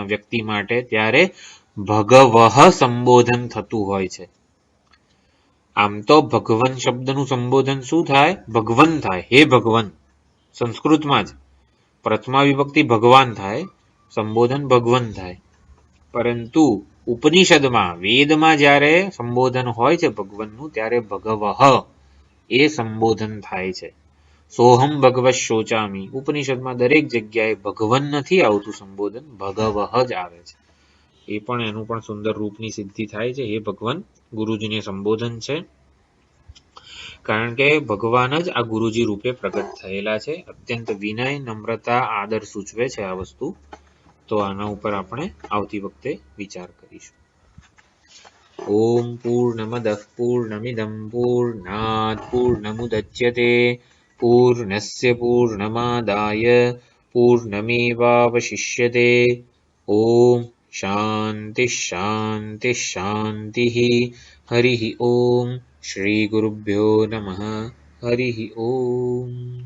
વ્યક્તિ માટે, ત્યારે ભગવઃ સંબોધન થતું હોય છે. આમ તો ભગવન શબ્દનું સંબોધન શું થાય? ભગવન થાય, હે ભગવન. સંસ્કૃતમાં જ પ્રથમા વિભક્તિ ભગવાન થાય, સંબોધન ભગવન થાય. પરંતુ ઉપનિષદમાં, વેદમાં જ્યારે સંબોધન હોય છે ભગવનનું, ત્યારે ભગવઃ એ સંબોધન થાય છે. સોહમ ભગવત શોચામી. ઉપનિષદમાં દરેક જગ્યાએ ભગવન નથી આવતું સંબોધન, ભગવઃ જ આવે છે. એ પણ એનું પણ સુંદર રૂપની સિદ્ધિ થાય છે. હે ભગવાન ગુરુજીને સંબોધન છે, કારણ કે ભગવાન જ આ ગુરુજી રૂપે પ્રગટ થયેલા છે. અત્યંત વિનય, નમ્રતા, આદર સૂચવે છે આ વસ્તુ. તો આના ઉપર આપણે આવતી વખતે વિચાર કરીશું. ઓમ પૂર્ણમદઃ પૂર્ણમિદં પૂર્ણાત પૂર્ણમુદચ્યતે પૂર્ણસ્ય પૂર્ણમાદાય પૂર્ણમેવાવશિષ્યતે. ઓમ શાંતિ શાંતિ શાંતિ. હરિ ઓમ. શ્રી ગુરુભ્યો નમઃ. હરિ ઓમ.